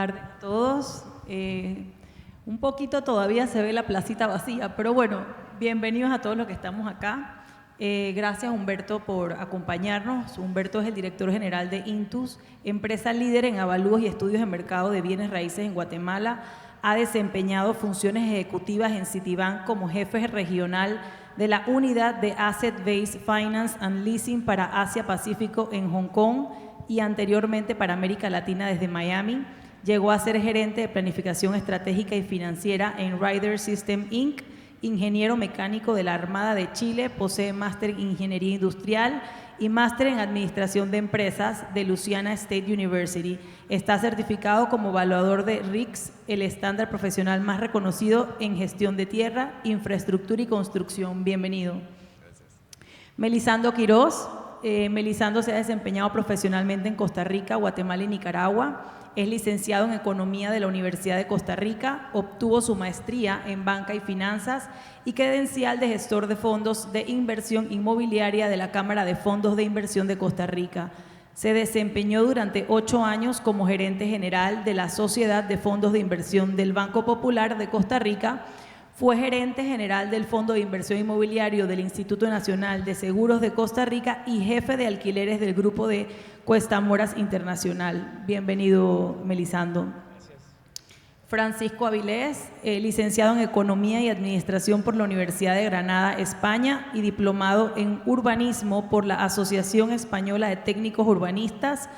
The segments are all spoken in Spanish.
Tardes a todos. Un poquito todavía se ve la placita vacía, pero bueno, bienvenidos a todos los que estamos acá. Gracias Humberto por acompañarnos. Humberto es el director general de Intus, empresa líder en avalúos y estudios de mercado de bienes raíces en Guatemala. Ha desempeñado funciones ejecutivas en Citibank como jefe regional de la unidad de Asset Based Finance and Leasing para Asia-Pacífico en Hong Kong y anteriormente para América Latina desde Miami. Llegó a ser gerente de planificación estratégica y financiera en Ryder System Inc., ingeniero mecánico de la Armada de Chile, posee máster en Ingeniería Industrial y máster en Administración de Empresas de Louisiana State University. Está certificado como evaluador de RICS, el estándar profesional más reconocido en gestión de tierra, infraestructura y construcción. Bienvenido. Gracias. Melisandro Quiroz. Melisandro se ha desempeñado profesionalmente en Costa Rica, Guatemala y Nicaragua. Es licenciado en Economía de la Universidad de Costa Rica, obtuvo su maestría en Banca y Finanzas y credencial de gestor de fondos de inversión inmobiliaria de la Cámara de Fondos de Inversión de Costa Rica. Se desempeñó durante 8 años como gerente general de la Sociedad de Fondos de Inversión del Banco Popular de Costa Rica. Fue gerente general del Fondo de Inversión Inmobiliario del Instituto Nacional de Seguros de Costa Rica y jefe de alquileres del grupo de Cuesta Moras Internacional. Bienvenido, Melisandro. Gracias. Francisco Avilés, licenciado en Economía y Administración por la Universidad de Granada, España, y diplomado en Urbanismo por la Asociación Española de Técnicos Urbanistas.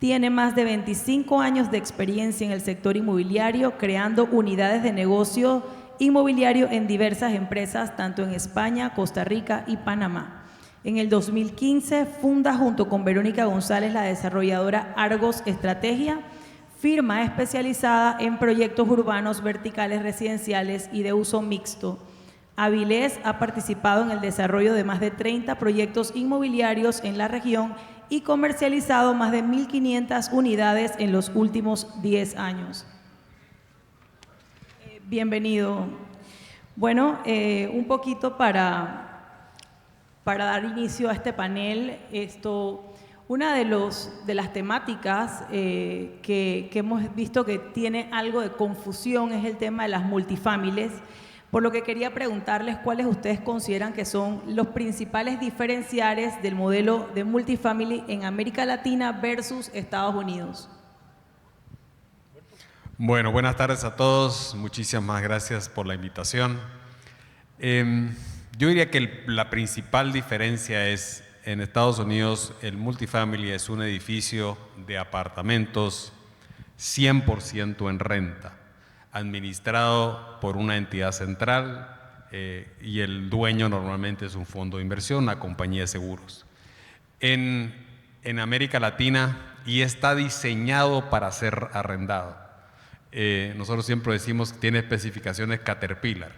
Tiene más de 25 años de experiencia en el sector inmobiliario, creando unidades de negocio inmobiliario en diversas empresas, tanto en España, Costa Rica y Panamá. En el 2015 funda junto con Verónica González la desarrolladora Argos Estrategia, firma especializada en proyectos urbanos verticales residenciales y de uso mixto. Avilés ha participado en el desarrollo de más de 30 proyectos inmobiliarios en la región y comercializado más de 1.500 unidades en los últimos 10 años. Bienvenido. Bueno, un poquito para dar inicio a este panel, una de las temáticas que hemos visto que tiene algo de confusión es el tema de las multifamilies, por lo que quería preguntarles cuáles ustedes consideran que son los principales diferenciales del modelo de multifamily en América Latina versus Estados Unidos. Bueno, buenas tardes a todos. Muchísimas gracias por la invitación. Yo diría que la principal diferencia es, en Estados Unidos, el multifamily es un edificio de apartamentos 100% en renta, administrado por una entidad central y el dueño normalmente es un fondo de inversión, una compañía de seguros. En América Latina, y está diseñado para ser arrendado. Nosotros siempre decimos que tiene especificaciones Caterpillar,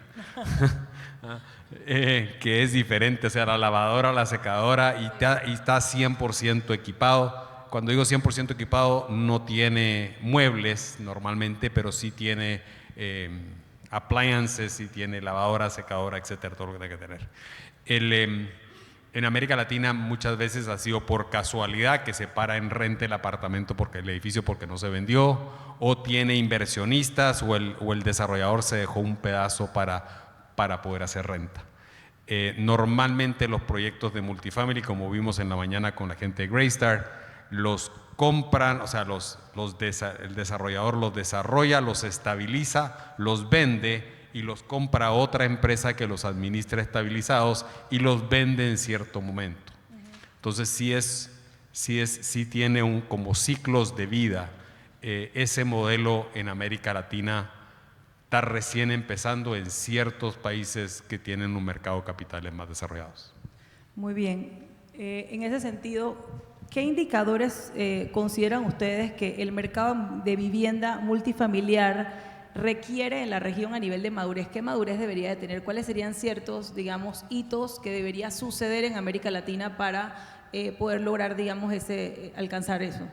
que es diferente, o sea, la lavadora, la secadora, y está 100% equipado. Cuando digo 100% equipado, no tiene muebles normalmente, pero sí tiene appliances, sí tiene lavadora, secadora, etcétera, todo lo que tiene que tener. En América Latina muchas veces ha sido por casualidad que se para en renta el apartamento porque el edificio porque no se vendió, o tiene inversionistas, o el desarrollador se dejó un pedazo para poder hacer renta. Normalmente los proyectos de multifamily, como vimos en la mañana con la gente de Greystar, los compran, o sea, el desarrollador los desarrolla, los estabiliza, los vende y los compra otra empresa que los administra estabilizados y los vende en cierto momento. Entonces sí tiene como ciclos de vida. Ese modelo en América Latina está recién empezando en ciertos países que tienen un mercado de capitales más desarrollados. Muy bien. En ese sentido, ¿qué indicadores consideran ustedes que el mercado de vivienda multifamiliar requiere en la región a nivel de madurez? ¿Qué madurez debería de tener? ¿Cuáles serían ciertos, digamos, hitos que debería suceder en América Latina para poder lograr, digamos, alcanzar eso?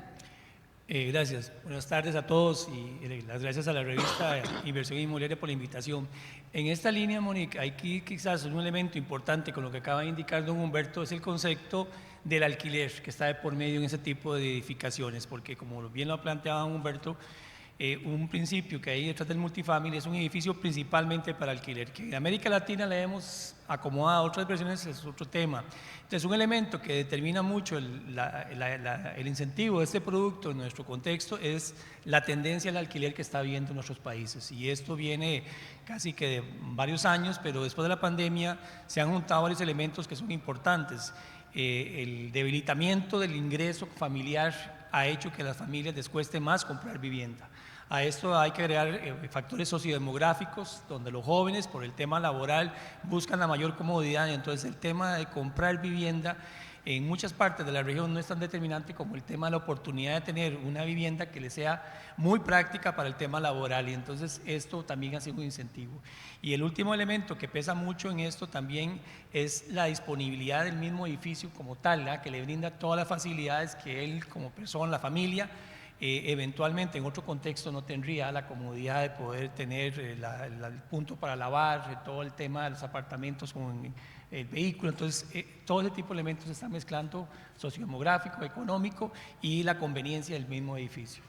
Gracias. Buenas tardes a todos y las gracias a la revista Inversión Inmobiliaria por la invitación. En esta línea, Mónica, aquí quizás un elemento importante con lo que acaba de indicar don Humberto es el concepto del alquiler que está de por medio en ese tipo de edificaciones, porque como bien lo ha planteado don Humberto, un principio que hay detrás del multifamily es un edificio principalmente para alquiler, que en América Latina le hemos acomodado a otras versiones, es otro tema. Entonces, un elemento que determina mucho el incentivo de este producto en nuestro contexto es la tendencia al alquiler que está habiendo en nuestros países, y esto viene casi que de varios años, pero después de la pandemia se han juntado varios elementos que son importantes. El debilitamiento del ingreso familiar ha hecho que a las familias les cueste más comprar vivienda. A esto hay que agregar factores sociodemográficos, donde los jóvenes, por el tema laboral, buscan la mayor comodidad. Entonces, el tema de comprar vivienda en muchas partes de la región no es tan determinante como el tema de la oportunidad de tener una vivienda que le sea muy práctica para el tema laboral, y entonces esto también ha sido un incentivo. Y el último elemento que pesa mucho en esto también es la disponibilidad del mismo edificio como tal, ¿verdad?, que le brinda todas las facilidades que él como persona, la familia, eventualmente en otro contexto no tendría, la comodidad de poder tener el punto para lavar, todo el tema de los apartamentos con el vehículo. Entonces, todo ese tipo de elementos se están mezclando, sociodemográfico, económico y la conveniencia del mismo edificio.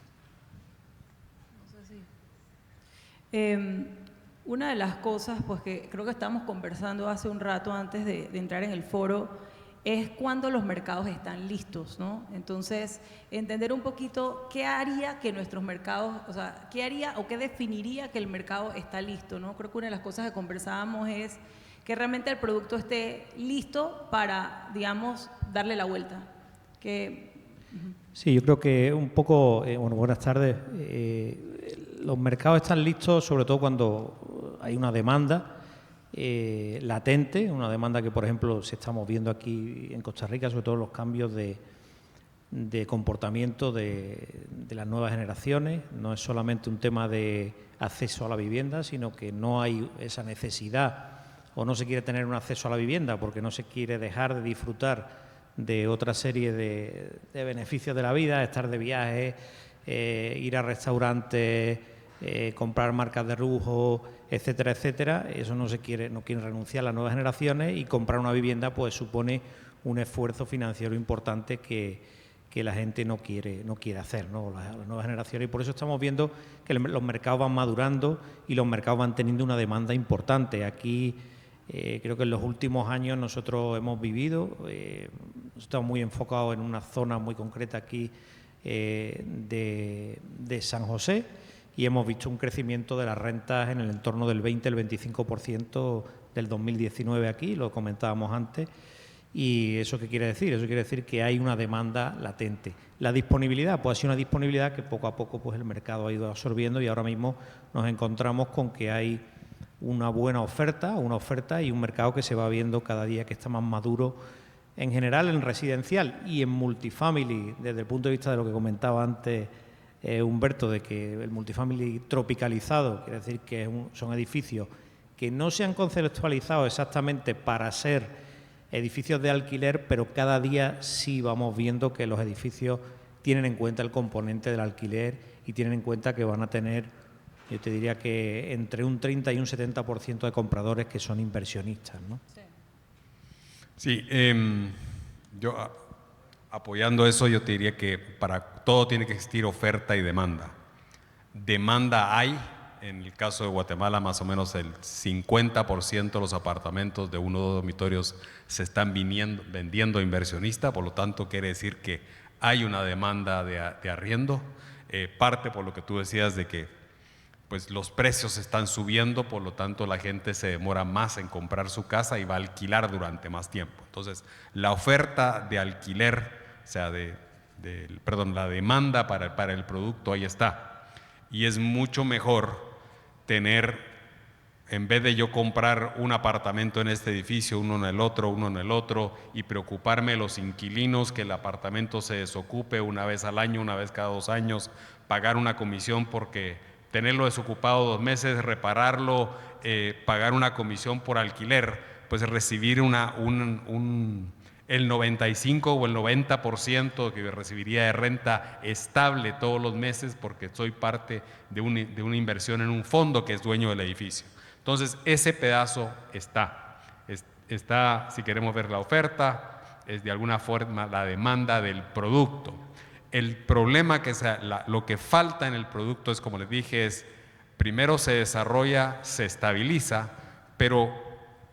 Una de las cosas pues, que creo que estamos conversando hace un rato antes de entrar en el foro es cuando los mercados están listos, ¿no? Entonces, entender un poquito qué haría que nuestros mercados, o sea, qué haría o qué definiría que el mercado está listo, ¿no? Creo que una de las cosas que conversábamos es que realmente el producto esté listo para, digamos, darle la vuelta. Sí, yo creo que un poco, bueno, buenas tardes. Los mercados están listos sobre todo cuando hay una demanda latente, una demanda que, por ejemplo, se estamos viendo aquí en Costa Rica, sobre todo los cambios de comportamiento de las nuevas generaciones. No es solamente un tema de acceso a la vivienda, sino que no hay esa necesidad o no se quiere tener un acceso a la vivienda porque no se quiere dejar de disfrutar de otra serie de beneficios de la vida, estar de viaje, ir a restaurantes, comprar marcas de lujo, etcétera, etcétera. Eso no quieren renunciar a las nuevas generaciones, y comprar una vivienda pues supone un esfuerzo financiero importante que la gente no quiere hacer, ¿no?, las nuevas generaciones. Y por eso estamos viendo que los mercados van madurando y los mercados van teniendo una demanda importante. Aquí creo que en los últimos años nosotros hemos vivido, estamos muy enfocados en una zona muy concreta aquí de San José, y hemos visto un crecimiento de las rentas en el entorno del 20, el 25% del 2019 aquí, lo comentábamos antes. ¿Y eso qué quiere decir? Eso quiere decir que hay una demanda latente. La disponibilidad, pues ha sido una disponibilidad que poco a poco pues el mercado ha ido absorbiendo, y ahora mismo nos encontramos con que hay una buena oferta y un mercado que se va viendo cada día que está más maduro en general en residencial y en multifamily, desde el punto de vista de lo que comentaba antes Humberto, de que el multifamily tropicalizado, quiere decir que son edificios que no se han conceptualizado exactamente para ser edificios de alquiler, pero cada día sí vamos viendo que los edificios tienen en cuenta el componente del alquiler y tienen en cuenta que van a tener, yo te diría que entre un 30 y un 70% de compradores que son inversionistas, ¿no? Sí, yo apoyando eso, yo te diría que para todo tiene que existir oferta y demanda. Demanda hay, en el caso de Guatemala más o menos el 50% de los apartamentos de 1 o 2 dormitorios se están vendiendo a inversionistas, por lo tanto quiere decir que hay una demanda de arriendo, parte por lo que tú decías de que pues los precios están subiendo, por lo tanto la gente se demora más en comprar su casa y va a alquilar durante más tiempo. Entonces, la oferta de alquiler, o sea, la demanda para el producto ahí está. Y es mucho mejor tener, en vez de yo comprar un apartamento en este edificio, uno en el otro, y preocuparme de los inquilinos, que el apartamento se desocupe una vez al año, una vez cada 2 años, pagar una comisión porque tenerlo desocupado 2 meses, repararlo, pagar una comisión por alquiler, pues recibir el 95 o el 90% que recibiría de renta estable todos los meses, porque soy parte de una inversión en un fondo que es dueño del edificio. Entonces, ese pedazo está, si queremos ver la oferta, es de alguna forma la demanda del producto. El problema lo que falta en el producto es, como les dije, es primero se desarrolla, se estabiliza, pero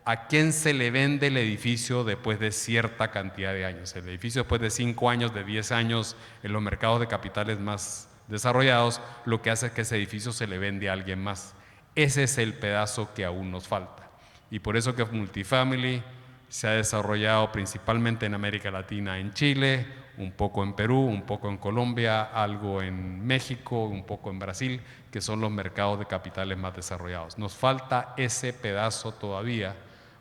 ¿a quién se le vende el edificio después de cierta cantidad de años? El edificio después de 5 años, de 10 años, en los mercados de capitales más desarrollados, lo que hace es que ese edificio se le vende a alguien más. Ese es el pedazo que aún nos falta. Y por eso que Multifamily se ha desarrollado principalmente en América Latina, en Chile, un poco en Perú, un poco en Colombia, algo en México, un poco en Brasil, que son los mercados de capitales más desarrollados. Nos falta ese pedazo todavía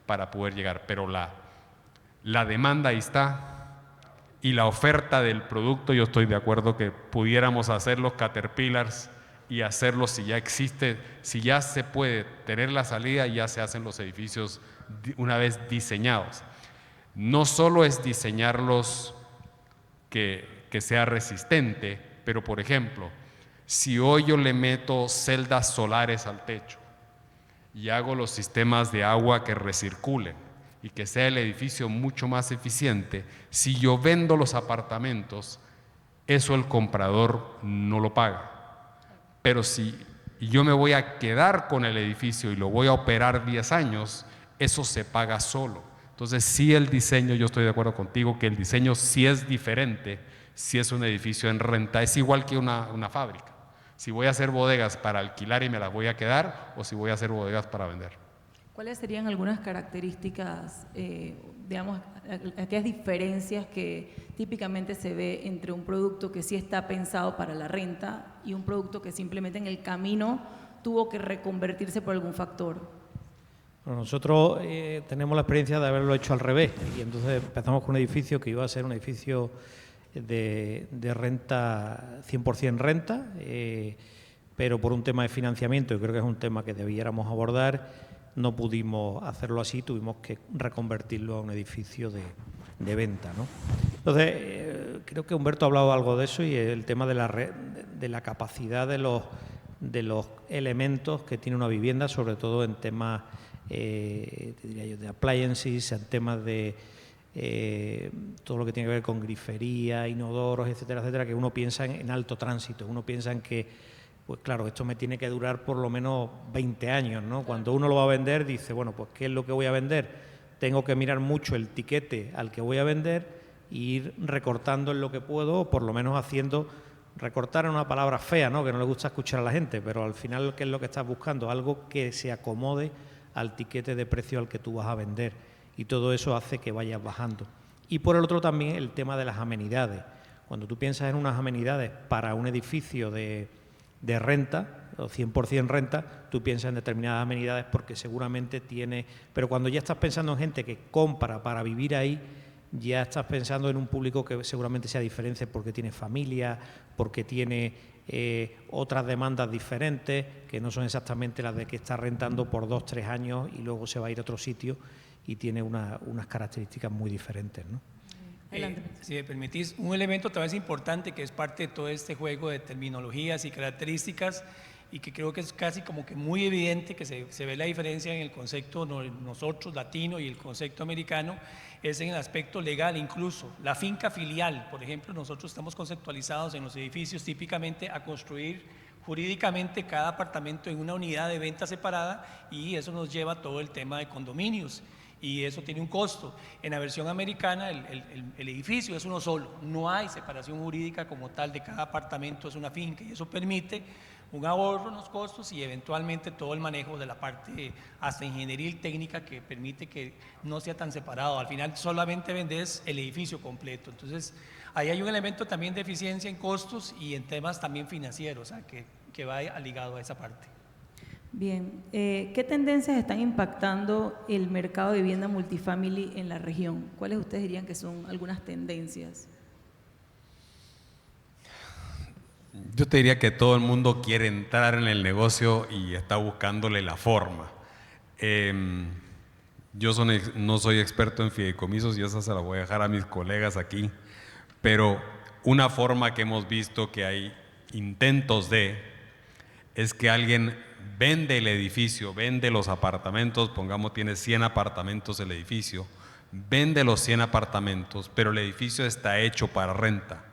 para poder llegar, pero la demanda ahí está y la oferta del producto, yo estoy de acuerdo que pudiéramos hacer los Caterpillars y hacerlos si ya existe, si ya se puede tener la salida, ya se hacen los edificios una vez diseñados. No solo es diseñarlos que sea resistente, pero por ejemplo, si hoy yo le meto celdas solares al techo y hago los sistemas de agua que recirculen y que sea el edificio mucho más eficiente, si yo vendo los apartamentos, eso el comprador no lo paga. Pero si yo me voy a quedar con el edificio y lo voy a operar 10 años, eso se paga solo. Entonces, sí, el diseño, yo estoy de acuerdo contigo que el diseño sí es diferente, si es un edificio en renta, es igual que una fábrica. Si voy a hacer bodegas para alquilar y me las voy a quedar, o si voy a hacer bodegas para vender. ¿Cuáles serían algunas características, digamos, aquellas diferencias que típicamente se ve entre un producto que sí está pensado para la renta y un producto que simplemente en el camino tuvo que reconvertirse por algún factor? Bueno, nosotros tenemos la experiencia de haberlo hecho al revés, y entonces empezamos con un edificio que iba a ser un edificio de renta, 100% renta, pero por un tema de financiamiento, y creo que es un tema que debiéramos abordar, no pudimos hacerlo así, tuvimos que reconvertirlo a un edificio de venta, ¿no? Entonces, creo que Humberto ha hablado algo de eso, y el tema de la capacidad de los elementos que tiene una vivienda, sobre todo en temas te diría yo, de appliances, en temas de todo lo que tiene que ver con grifería, inodoros, etcétera, etcétera, que uno piensa en alto tránsito, uno piensa en que, pues claro, esto me tiene que durar por lo menos 20 años, ¿no? Cuando uno lo va a vender, dice, bueno, pues ¿qué es lo que voy a vender? Tengo que mirar mucho el tiquete al que voy a vender e ir recortando en lo que puedo, o por lo menos haciendo, recortar es una palabra fea, ¿no? Que no le gusta escuchar a la gente, pero al final, ¿qué es lo que estás buscando? Algo que se acomode al tiquete de precio al que tú vas a vender, y todo eso hace que vayas bajando. Y por el otro también el tema de las amenidades. Cuando tú piensas en unas amenidades para un edificio de renta, o 100% renta, tú piensas en determinadas amenidades porque seguramente tiene... Pero cuando ya estás pensando en gente que compra para vivir ahí, ya estás pensando en un público que seguramente sea diferente porque tiene familia, porque tiene otras demandas diferentes, que no son exactamente las de que está rentando por 2 o 3 años y luego se va a ir a otro sitio y tiene unas características muy diferentes, ¿no? Si me permitís, un elemento tal vez importante que es parte de todo este juego de terminologías y características, y que creo que es casi como que muy evidente que se ve la diferencia en el concepto nosotros latino y el concepto americano, es en el aspecto legal. Incluso la finca filial, por ejemplo, nosotros estamos conceptualizados en los edificios típicamente a construir jurídicamente cada apartamento en una unidad de venta separada, y eso nos lleva a todo el tema de condominios, y eso tiene un costo. En la versión americana el edificio es uno solo, no hay separación jurídica como tal de cada apartamento, es una finca, y eso permite un ahorro en los costos y eventualmente todo el manejo de la parte hasta ingeniería técnica que permite que no sea tan separado. Al final solamente vendes el edificio completo. Entonces ahí hay un elemento también de eficiencia en costos y en temas también financieros, o sea, que va ligado a esa parte. Bien, ¿qué tendencias están impactando el mercado de vivienda multifamily en la región? ¿Cuáles ustedes dirían que son algunas tendencias? Yo te diría que todo el mundo quiere entrar en el negocio y está buscándole la forma. Yo no soy experto en fideicomisos y esa se la voy a dejar a mis colegas aquí, pero una forma que hemos visto que hay intentos es que alguien vende el edificio, vende los apartamentos, pongamos tiene 100 apartamentos el edificio, vende los 100 apartamentos, pero el edificio está hecho para renta.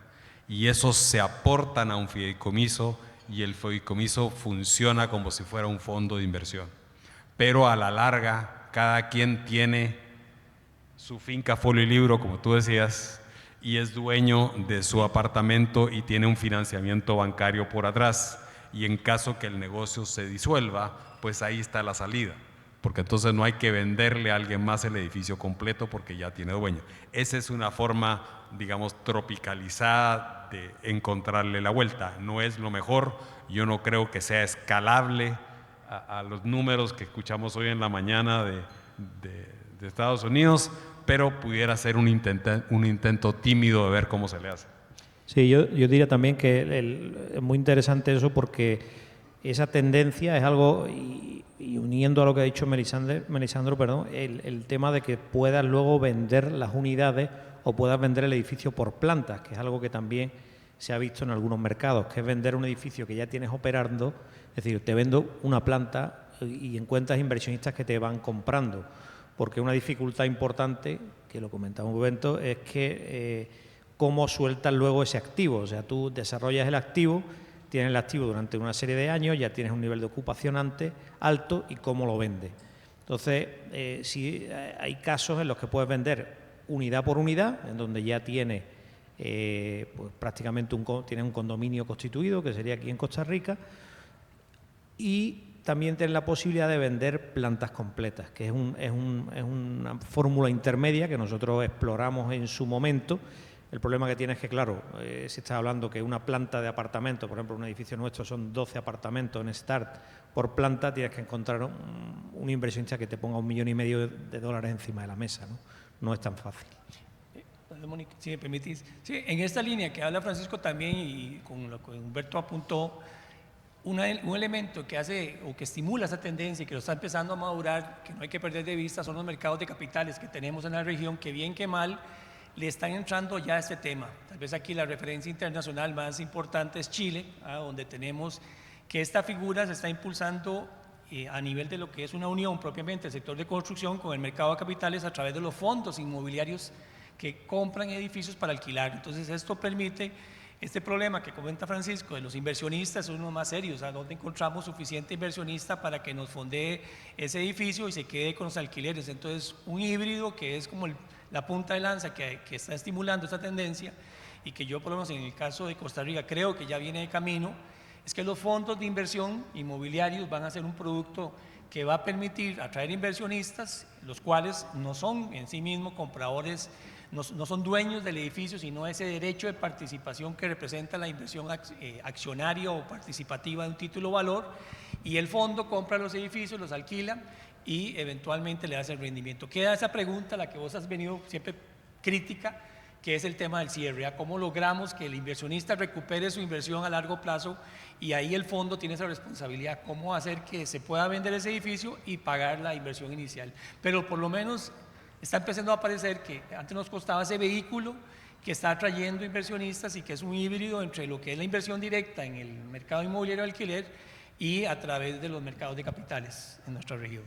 y esos se aportan a un fideicomiso y el fideicomiso funciona como si fuera un fondo de inversión. Pero a la larga, cada quien tiene su finca, folio y libro, como tú decías, y es dueño de su apartamento y tiene un financiamiento bancario por atrás. Y en caso que el negocio se disuelva, pues ahí está la salida, porque entonces no hay que venderle a alguien más el edificio completo porque ya tiene dueño. Esa es una forma, digamos, tropicalizada de encontrarle la vuelta. No es lo mejor, yo no creo que sea escalable a los números que escuchamos hoy en la mañana de Estados Unidos, pero pudiera ser un intento tímido de ver cómo se le hace. Sí, yo diría también que es muy interesante eso, porque esa tendencia es algo, y uniendo a lo que ha dicho Melisandro, perdón, el tema de que puedas luego vender las unidades o puedas vender el edificio por plantas, que es algo que también se ha visto en algunos mercados, que es vender un edificio que ya tienes operando, es decir, te vendo una planta y encuentras inversionistas que te van comprando, porque una dificultad importante, que lo comentaba un momento, es que cómo sueltas luego ese activo. O sea, tú desarrollas el activo, tienes el activo durante una serie de años, ya tienes un nivel de ocupación alto, y cómo lo vendes. Entonces, sí, hay casos en los que puedes vender unidad por unidad, en donde ya tienes pues prácticamente tienes un condominio constituido, que sería aquí en Costa Rica, y también tienes la posibilidad de vender plantas completas, que es una fórmula intermedia que nosotros exploramos en su momento. El problema que tiene es que, claro, si estás hablando que una planta de apartamento, por ejemplo, un edificio nuestro son 12 apartamentos en Start por planta, tienes que encontrar un inversionista que te ponga $1,5 millones de dólares encima de la mesa, ¿no? No es tan fácil. Mónica, si me permitís. Sí, en esta línea que habla Francisco también, y con lo que Humberto apuntó, un elemento que hace o que estimula esa tendencia y que lo está empezando a madurar, que no hay que perder de vista, son los mercados de capitales que tenemos en la región, que bien que mal le están entrando ya a este tema. Tal vez aquí la referencia internacional más importante es Chile, donde tenemos que esta figura se está impulsando a nivel de lo que es una unión propiamente, el sector de construcción con el mercado de capitales a través de los fondos inmobiliarios que compran edificios para alquilar. Entonces esto permite este problema que comenta Francisco de los inversionistas, es uno más serio, o sea, donde encontramos suficiente inversionista para que nos fondee ese edificio y se quede con los alquileres. Entonces un híbrido que es como la punta de lanza que está estimulando esta tendencia, y que yo por lo menos en el caso de Costa Rica creo que ya viene de camino, es que los fondos de inversión inmobiliarios van a ser un producto que va a permitir atraer inversionistas, los cuales no son en sí mismos compradores, no son dueños del edificio, sino ese derecho de participación que representa la inversión accionaria o participativa de un título valor, y el fondo compra los edificios, los alquila y eventualmente le hace el rendimiento. Queda esa pregunta, la que vos has venido siempre crítica, que es el tema del cierre, cómo logramos que el inversionista recupere su inversión a largo plazo, y ahí el fondo tiene esa responsabilidad, cómo hacer que se pueda vender ese edificio y pagar la inversión inicial. Pero por lo menos está empezando a aparecer que antes nos costaba ese vehículo que está atrayendo inversionistas y que es un híbrido entre lo que es la inversión directa en el mercado inmobiliario de alquiler y a través de los mercados de capitales en nuestra región.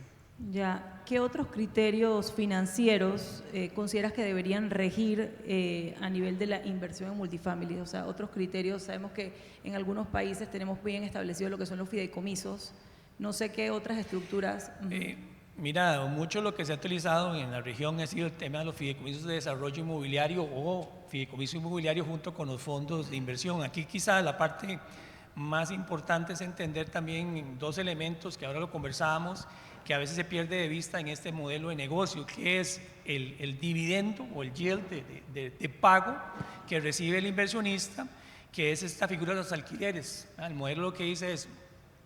Ya, ¿qué otros criterios financieros consideras que deberían regir a nivel de la inversión en multifamily? O sea, otros criterios, sabemos que en algunos países tenemos bien establecido lo que son los fideicomisos, no sé qué otras estructuras. Mira, mucho lo que se ha utilizado en la región ha sido el tema de los fideicomisos de desarrollo inmobiliario o fideicomiso inmobiliario junto con los fondos de inversión. Aquí quizá la parte más importante es entender también dos elementos que ahora lo conversábamos, que a veces se pierde de vista en este modelo de negocio, que es el dividendo o el yield de pago que recibe el inversionista, que es esta figura de los alquileres. El modelo lo que dice es: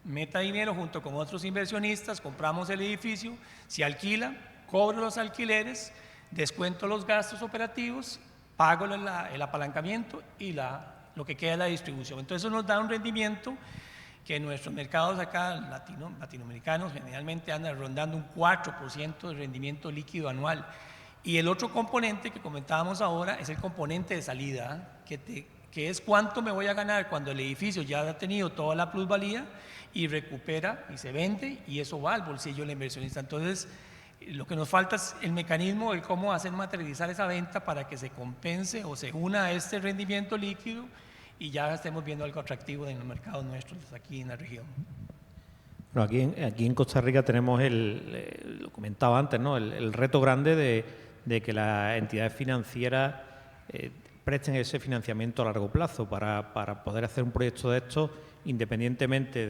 meta dinero junto con otros inversionistas, compramos el edificio, se alquila, cobro los alquileres, descuento los gastos operativos, pago el apalancamiento y lo que queda es la distribución. Entonces eso nos da un rendimiento que en nuestros mercados acá latinoamericanos generalmente anda rondando un 4% de rendimiento líquido anual. Y el otro componente que comentábamos ahora es el componente de salida, que es cuánto me voy a ganar cuando el edificio ya ha tenido toda la plusvalía y recupera y se vende, y eso va al bolsillo del inversionista. Entonces Lo que nos falta es el mecanismo de cómo hacer materializar esa venta para que se compense o se una a este rendimiento líquido y ya estemos viendo algo atractivo en los mercados nuestros aquí en la región. Bueno, aquí en Costa Rica tenemos lo comentaba antes, ¿no? El reto grande de que las entidades financieras presten ese financiamiento a largo plazo para poder hacer un proyecto de estos, independientemente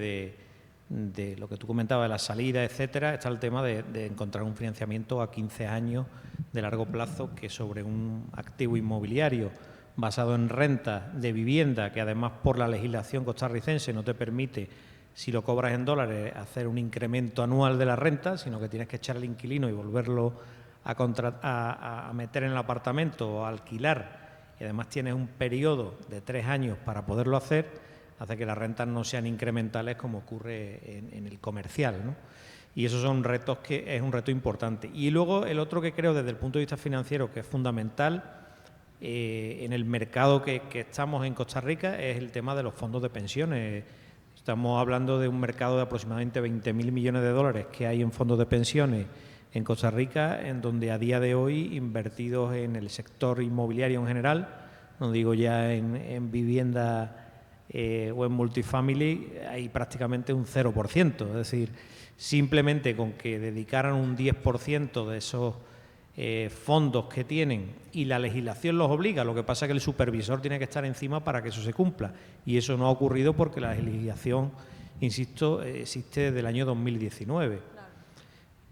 de lo que tú comentabas, de la salida, etcétera. Está el tema de encontrar un financiamiento a 15 años de largo plazo que sobre un activo inmobiliario basado en renta de vivienda, que además por la legislación costarricense no te permite, si lo cobras en dólares, hacer un incremento anual de la renta, sino que tienes que echar al inquilino y volverlo a meter en el apartamento o a alquilar, y además tienes un periodo de 3 años para poderlo hacer, hace que las rentas no sean incrementales como ocurre en el comercial, ¿no? Y esos son retos que es un reto importante. Y luego el otro que creo desde el punto de vista financiero que es fundamental en el mercado que estamos en Costa Rica es el tema de los fondos de pensiones. Estamos hablando de un mercado de aproximadamente 20.000 millones de dólares que hay en fondos de pensiones en Costa Rica, en donde a día de hoy invertidos en el sector inmobiliario en general, no digo ya en vivienda o en multifamily, hay prácticamente un 0%. Es decir, simplemente con que dedicaran un 10% de esos fondos que tienen y la legislación los obliga, lo que pasa es que el supervisor tiene que estar encima para que eso se cumpla, y eso no ha ocurrido porque la legislación, insisto, existe desde el año 2019. Claro.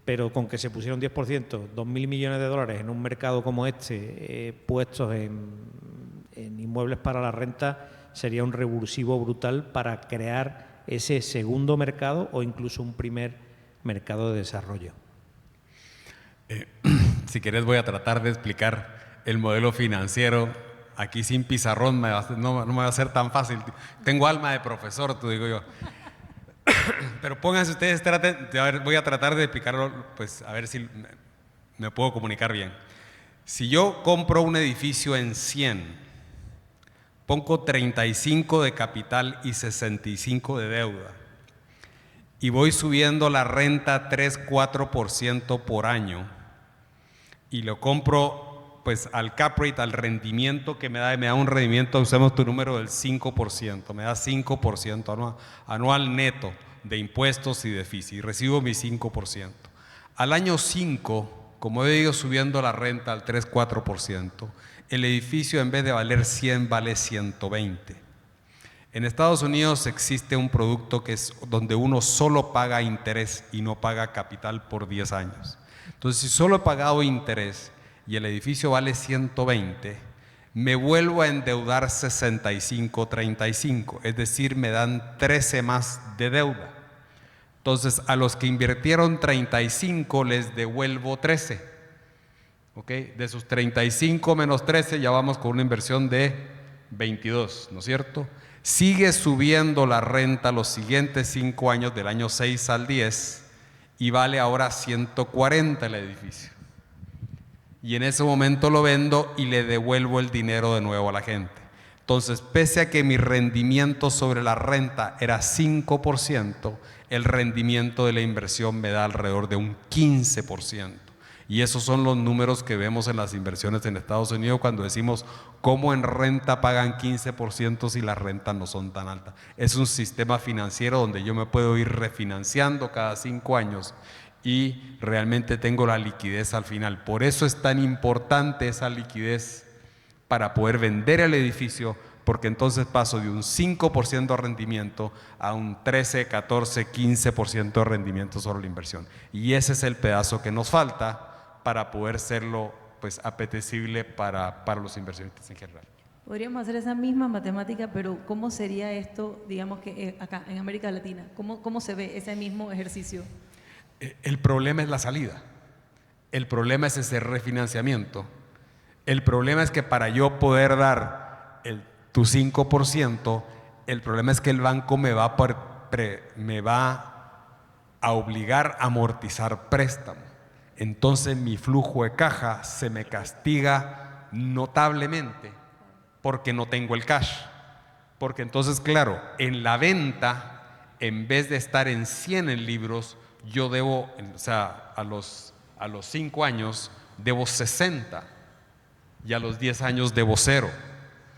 Pero con que se pusiera un 10%, 2.000 millones de dólares en un mercado como este, puestos en inmuebles para la renta, sería un revulsivo brutal para crear ese segundo mercado o incluso un primer mercado de desarrollo. Si quieres voy a tratar de explicar el modelo financiero aquí sin pizarrón, no me va a ser tan fácil. Tengo alma de profesor, tú digo yo. Pero pónganse ustedes, voy a tratar de explicarlo, pues a ver si me puedo comunicar bien. Si yo compro un edificio en 100, pongo 35 de capital y 65 de deuda, y voy subiendo la renta 3-4% por año, y lo compro pues al cap rate, al rendimiento que me da un rendimiento, usemos tu número del 5%, me da 5% anual neto de impuestos y de FISI, y recibo mi 5%. Al año 5, como he ido subiendo la renta al 3-4%, el edificio en vez de valer 100 vale 120. En Estados Unidos existe un producto que es donde uno solo paga interés y no paga capital por 10 años. Entonces, si solo he pagado interés y el edificio vale 120, me vuelvo a endeudar 65-35, es decir, me dan 13 más de deuda. Entonces, a los que invirtieron 35 les devuelvo 13. ¿Okay? De sus 35 menos 13 ya vamos con una inversión de 22, ¿no es cierto? Sigue subiendo la renta los siguientes 5 años, del año 6 al 10, y vale ahora 140 el edificio. Y en ese momento lo vendo y le devuelvo el dinero de nuevo a la gente. Entonces, pese a que mi rendimiento sobre la renta era 5%, el rendimiento de la inversión me da alrededor de un 15%. Y esos son los números que vemos en las inversiones en Estados Unidos cuando decimos cómo en renta pagan 15% si las rentas no son tan altas. Es un sistema financiero donde yo me puedo ir refinanciando cada 5 años y realmente tengo la liquidez al final. Por eso es tan importante esa liquidez para poder vender el edificio, porque entonces paso de un 5% de rendimiento a un 13, 14, 15% de rendimiento sobre la inversión. Y ese es el pedazo que nos falta para poder serlo pues apetecible para los inversionistas en general. Podríamos hacer esa misma matemática, pero ¿cómo sería esto, digamos que acá en América Latina? ¿Cómo se ve ese mismo ejercicio? El problema es la salida, el problema es ese refinanciamiento, el problema es que para yo poder dar tu 5%, el problema es que el banco me va a obligar a amortizar préstamo. Entonces mi flujo de caja se me castiga notablemente porque no tengo el cash. Porque entonces, claro, en la venta, en vez de estar en 100 en libros, yo debo, o sea, a a los 5 años debo 60 y a los 10 años debo 0.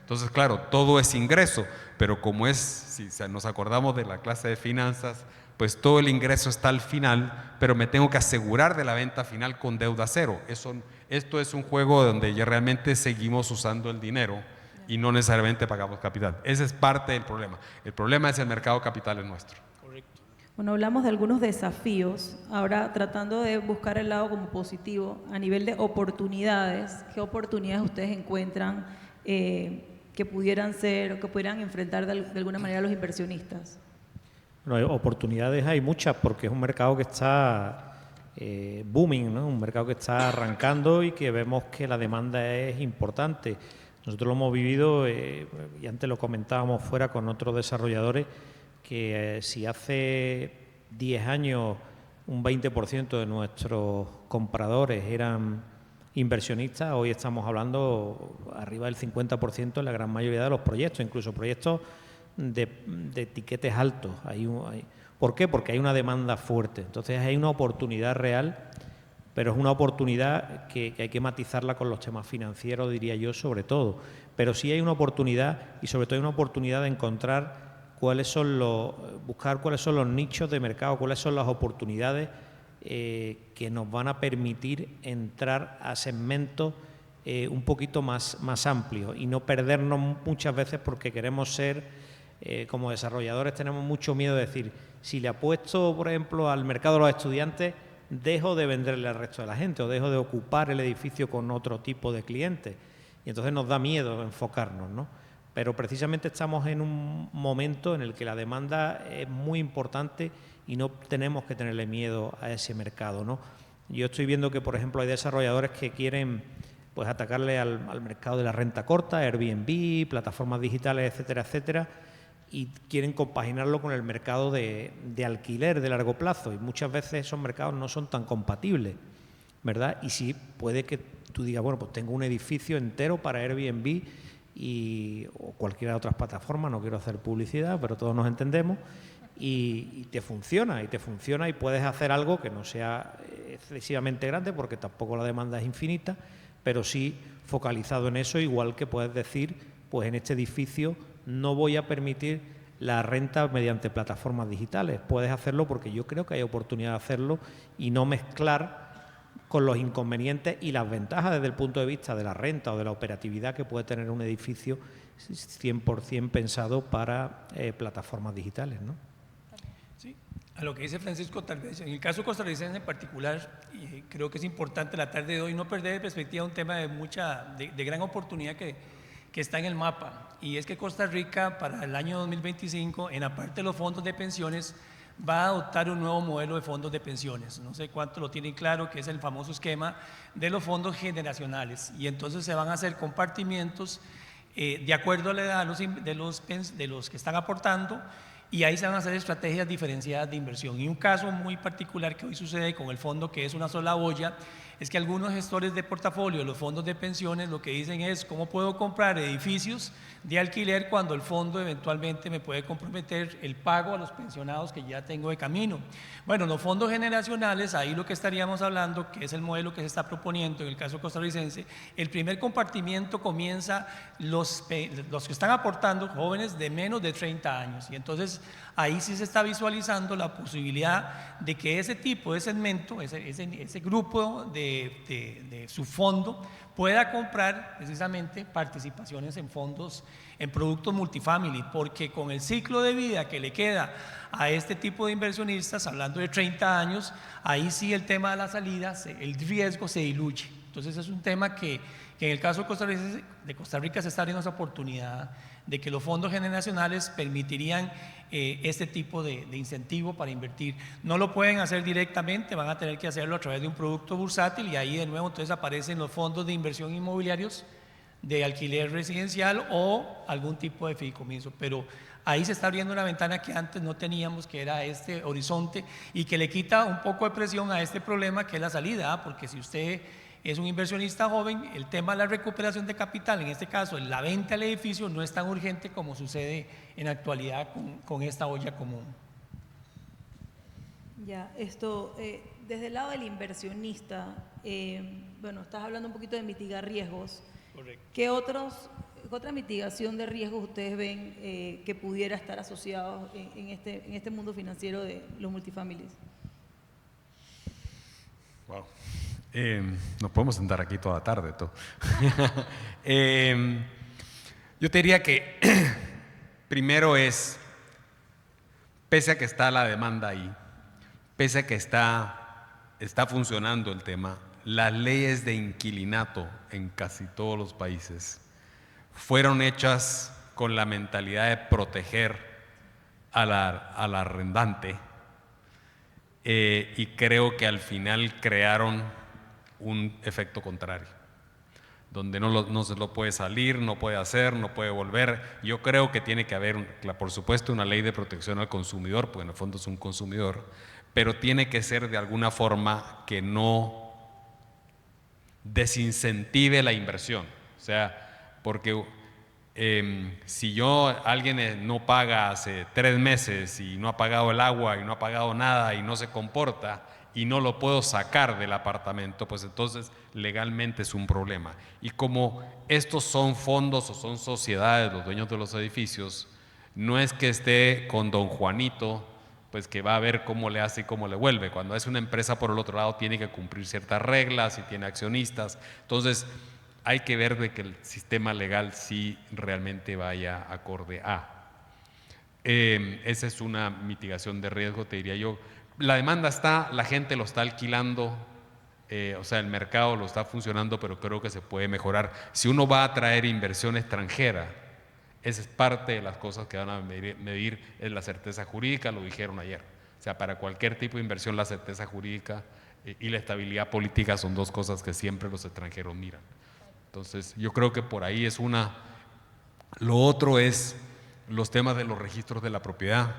Entonces, claro, todo es ingreso, pero como es, si nos acordamos de la clase de finanzas, pues todo el ingreso está al final, pero me tengo que asegurar de la venta final con deuda 0. Esto es un juego donde ya realmente seguimos usando el dinero y no necesariamente pagamos capital. Ese es parte del problema. El problema es el mercado de capitales nuestro. Correcto. Bueno, hablamos de algunos desafíos, ahora tratando de buscar el lado como positivo, a nivel de oportunidades. ¿Qué oportunidades ustedes encuentran que pudieran ser, o que pudieran enfrentar de alguna manera los inversionistas? Bueno, oportunidades hay muchas porque es un mercado que está booming, ¿no? Un mercado que está arrancando y que vemos que la demanda es importante. Nosotros lo hemos vivido, y antes lo comentábamos fuera con otros desarrolladores, que si hace 10 años un 20% de nuestros compradores eran inversionistas, hoy estamos hablando arriba del 50% en la gran mayoría de los proyectos, incluso proyectos de etiquetes altos. ¿Por qué? Porque hay una demanda fuerte. Entonces hay una oportunidad real, pero es una oportunidad que hay que matizarla con los temas financieros, diría yo, sobre todo. Pero sí hay una oportunidad, y sobre todo hay una oportunidad de encontrar buscar cuáles son los nichos de mercado, cuáles son las oportunidades que nos van a permitir entrar a segmentos un poquito más amplios y no perdernos muchas veces porque queremos ser, como desarrolladores tenemos mucho miedo de decir, si le apuesto, por ejemplo, al mercado de los estudiantes, dejo de venderle al resto de la gente o dejo de ocupar el edificio con otro tipo de clientes. Y entonces nos da miedo enfocarnos, ¿no? Pero precisamente estamos en un momento en el que la demanda es muy importante y no tenemos que tenerle miedo a ese mercado, ¿no? Yo estoy viendo que, por ejemplo, hay desarrolladores que quieren pues atacarle al mercado de la renta corta, Airbnb, plataformas digitales, etcétera, etcétera, y quieren compaginarlo con el mercado de alquiler de largo plazo, y muchas veces esos mercados no son tan compatibles, ¿verdad? Y sí, puede que tú digas, bueno, pues tengo un edificio entero para Airbnb o cualquiera de otras plataformas, no quiero hacer publicidad, pero todos nos entendemos, y te funciona y puedes hacer algo que no sea excesivamente grande porque tampoco la demanda es infinita, pero sí focalizado en eso, igual que puedes decir, pues en este edificio no voy a permitir la renta mediante plataformas digitales. Puedes hacerlo porque yo creo que hay oportunidad de hacerlo y no mezclar con los inconvenientes y las ventajas desde el punto de vista de la renta o de la operatividad que puede tener un edificio 100% pensado para plataformas digitales, ¿no? Sí, a lo que dice Francisco, tal vez en el caso costarricense en particular, creo que es importante la tarde de hoy no perder de perspectiva un tema de gran oportunidad que está en el mapa, y es que Costa Rica para el año 2025, en la parte de los fondos de pensiones, va a adoptar un nuevo modelo de fondos de pensiones. No sé cuánto lo tienen claro, que es el famoso esquema de los fondos generacionales, y entonces se van a hacer compartimientos de acuerdo a la edad de los que están aportando, y ahí se van a hacer estrategias diferenciadas de inversión. Y un caso muy particular que hoy sucede con el fondo, que es una sola olla, es que algunos gestores de portafolio de los fondos de pensiones lo que dicen es: ¿cómo puedo comprar edificios de alquiler cuando el fondo eventualmente me puede comprometer el pago a los pensionados que ya tengo de camino? Bueno, los fondos generacionales, ahí lo que estaríamos hablando, que es el modelo que se está proponiendo en el caso costarricense, el primer compartimiento comienza los que están aportando jóvenes de menos de 30 años, y entonces ahí sí se está visualizando la posibilidad de que ese tipo de segmento, ese grupo de su fondo, pueda comprar precisamente participaciones en fondos, en productos multifamily, porque con el ciclo de vida que le queda a este tipo de inversionistas, hablando de 30 años, ahí sí el tema de la salida, el riesgo se diluye. Entonces es un tema que en el caso de Costa Rica se está abriendo esa oportunidad de que los fondos generacionales permitirían este tipo de incentivo para invertir. No lo pueden hacer directamente, van a tener que hacerlo a través de un producto bursátil, y ahí de nuevo entonces aparecen los fondos de inversión inmobiliarios de alquiler residencial o algún tipo de fideicomiso, pero ahí se está abriendo una ventana que antes no teníamos, que era este horizonte, y que le quita un poco de presión a este problema que es la salida, porque si usted es un inversionista joven, el tema de la recuperación de capital, en este caso la venta del edificio, no es tan urgente como sucede en la actualidad con esta olla común. Ya, desde el lado del inversionista, bueno, estás hablando un poquito de mitigar riesgos. Correcto. ¿Qué otra mitigación de riesgos ustedes ven que pudiera estar asociados en este mundo financiero de los multifamilies? Wow. Nos podemos sentar aquí toda la tarde. Yo te diría que primero es, pese a que está la demanda ahí, pese a que está funcionando el tema, las leyes de inquilinato en casi todos los países fueron hechas con la mentalidad de proteger al arrendante, y creo que al final crearon un efecto contrario, donde no se lo puede salir, no puede hacer, no puede volver. Yo creo que tiene que haber, por supuesto, una ley de protección al consumidor, porque en el fondo es un consumidor, pero tiene que ser de alguna forma que no desincentive la inversión. O sea, porque si alguien no paga hace 3 meses y no ha pagado el agua y no ha pagado nada y no se comporta y no lo puedo sacar del apartamento, pues entonces legalmente es un problema. Y como estos son fondos o son sociedades, los dueños de los edificios, no es que esté con don Juanito, pues que va a ver cómo le hace y cómo le vuelve. Cuando es una empresa, por el otro lado, tiene que cumplir ciertas reglas y tiene accionistas. Entonces, hay que ver de que el sistema legal sí realmente vaya acorde a. Esa es una mitigación de riesgo, te diría yo. La demanda está, la gente lo está alquilando, o sea, el mercado lo está funcionando, pero creo que se puede mejorar. Si uno va a traer inversión extranjera, esa es parte de las cosas que van a medir es la certeza jurídica, lo dijeron ayer. O sea, para cualquier tipo de inversión, la certeza jurídica y la estabilidad política son dos cosas que siempre los extranjeros miran. Entonces, yo creo que por ahí es una. Lo otro es los temas de los registros de la propiedad,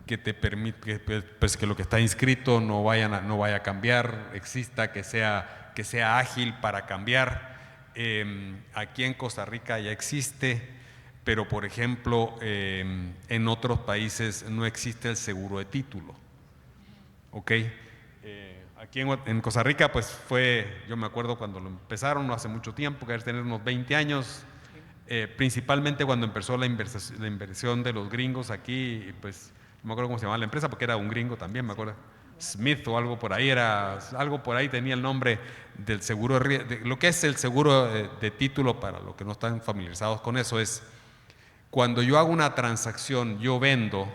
que te permite pues, que lo que está inscrito no vaya a cambiar, exista, que sea ágil para cambiar. Aquí en Costa Rica ya existe, pero por ejemplo en otros países no existe el seguro de título. ¿Ok? Aquí en Costa Rica pues yo me acuerdo cuando lo empezaron, no hace mucho tiempo, que debe tener unos 20 años, principalmente cuando empezó la inversión de los gringos aquí, pues no me acuerdo cómo se llamaba la empresa, porque era un gringo también, me acuerdo, Smith o algo por ahí, tenía el nombre del seguro, lo que es el seguro de título, para los que no están familiarizados con eso, es cuando yo hago una transacción, yo vendo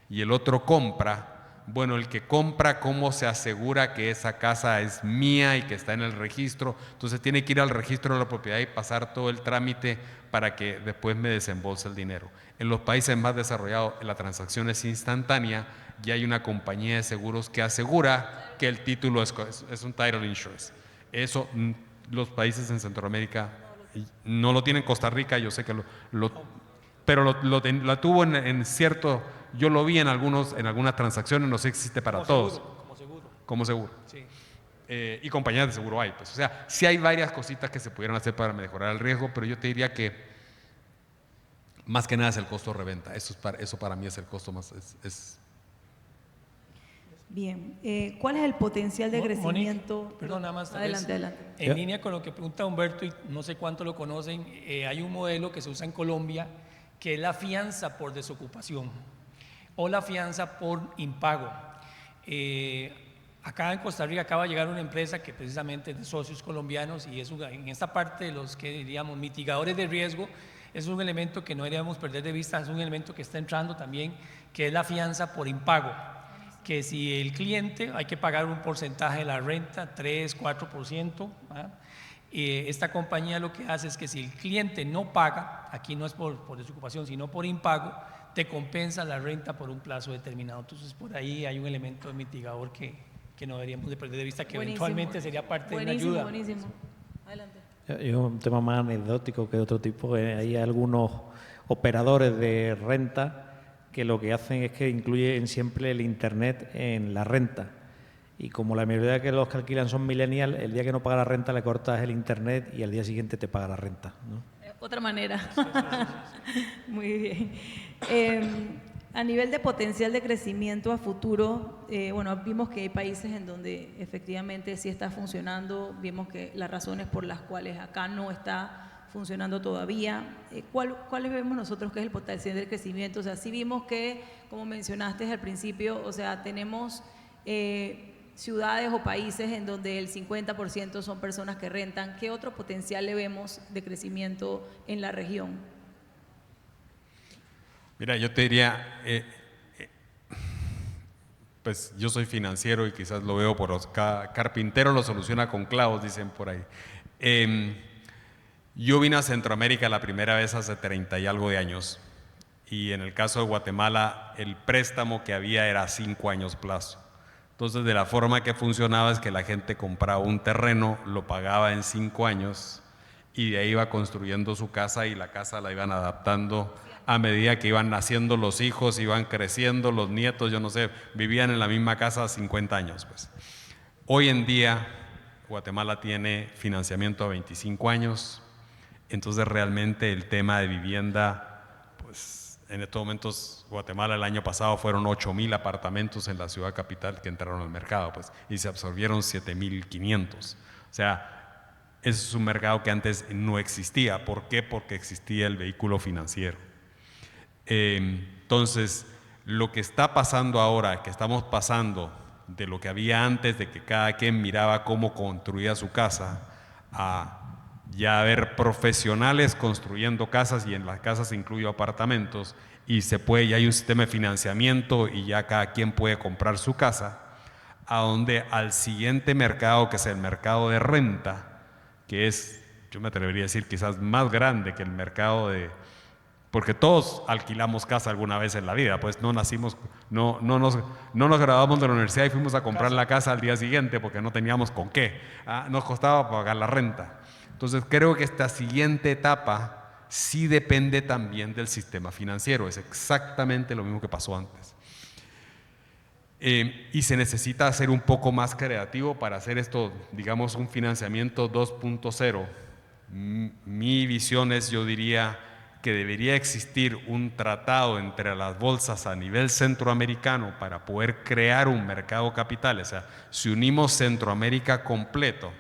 y el otro compra. Bueno, el que compra, ¿cómo se asegura que esa casa es mía y que está en el registro? Entonces tiene que ir al registro de la propiedad y pasar todo el trámite para que después me desembolse el dinero. En los países más desarrollados la transacción es instantánea y hay una compañía de seguros que asegura que el título es un title insurance. Eso los países en Centroamérica no lo tienen. Costa Rica, yo sé que pero la tuvo en cierto. Yo lo vi en algunas transacciones, no sé si existe para todos. Como seguro. Sí. Y compañías de seguro hay. Pues, o sea, sí hay varias cositas que se pudieran hacer para mejorar el riesgo, pero yo te diría que más que nada es el costo de reventa. Eso para mí es el costo más. Bien. ¿Cuál es el potencial de crecimiento? Monique, perdón, nada más. Adelante. En línea con lo que pregunta Humberto, y no sé cuánto lo conocen, hay un modelo que se usa en Colombia que es la fianza por desocupación o la fianza por impago. Acá en Costa Rica acaba de llegar una empresa que precisamente es de socios colombianos y es en esta parte de los que diríamos mitigadores de riesgo, es un elemento que no deberíamos perder de vista, es un elemento que está entrando también, que es la fianza por impago, que si el cliente hay que pagar un porcentaje de la renta, 3, 4%, esta compañía lo que hace es que si el cliente no paga, aquí no es por desocupación, sino por impago, te compensa la renta por un plazo determinado. Entonces, por ahí hay un elemento de mitigador que no deberíamos de perder de vista, que buenísimo, eventualmente sería parte de una ayuda. Buenísimo. Adelante. Yo, un tema más anecdótico que de otro tipo, hay algunos operadores de renta que lo que hacen es que incluyen siempre el internet en la renta. Y como la mayoría de los que alquilan son millennials, el día que no paga la renta le cortas el internet y al día siguiente te paga la renta, ¿no? Otra manera. Muy bien. A nivel de potencial de crecimiento a futuro, bueno, vimos que hay países en donde efectivamente sí está funcionando, vimos que las razones por las cuales acá no está funcionando todavía. ¿Cuáles vemos nosotros que es el potencial del crecimiento? O sea, sí vimos que, como mencionaste al principio, o sea, tenemos ciudades o países en donde el 50% son personas que rentan. ¿Qué otro potencial le vemos de crecimiento en la región? Mira, yo te diría, pues yo soy financiero y quizás lo veo por carpintero lo soluciona con clavos, dicen por ahí. Yo vine a Centroamérica la primera vez hace 30 y algo de años, y en el caso de Guatemala el préstamo que había era 5 años plazo. Entonces, de la forma que funcionaba es que la gente compraba un terreno, lo pagaba en 5 años y de ahí iba construyendo su casa, y la casa la iban adaptando a medida que iban naciendo los hijos, iban creciendo los nietos, yo no sé, vivían en la misma casa 50 años. Pues. Hoy en día Guatemala tiene financiamiento a 25 años, entonces realmente el tema de vivienda, pues en estos momentos Guatemala el año pasado fueron 8,000 apartamentos en la ciudad capital que entraron al mercado, pues, y se absorbieron 7,500. O sea, ese es un mercado que antes no existía. ¿Por qué? Porque existía el vehículo financiero. Entonces, lo que está pasando ahora, que estamos pasando de lo que había antes, de que cada quien miraba cómo construía su casa, a ya haber profesionales construyendo casas, y en las casas incluyo apartamentos, y ya hay un sistema de financiamiento y ya cada quien puede comprar su casa, a donde al siguiente mercado, que es el mercado de renta, que es, yo me atrevería a decir, quizás más grande que el mercado porque todos alquilamos casa alguna vez en la vida, pues no nacimos, no nos graduamos de la universidad y fuimos a comprar la casa al día siguiente porque no teníamos con qué, nos costaba pagar la renta. Entonces creo que esta siguiente etapa sí depende también del sistema financiero, es exactamente lo mismo que pasó antes. Y se necesita ser un poco más creativo para hacer esto, digamos, un financiamiento 2.0. Mi visión es, yo diría, que debería existir un tratado entre las bolsas a nivel centroamericano para poder crear un mercado capital. O sea, si unimos Centroamérica completo,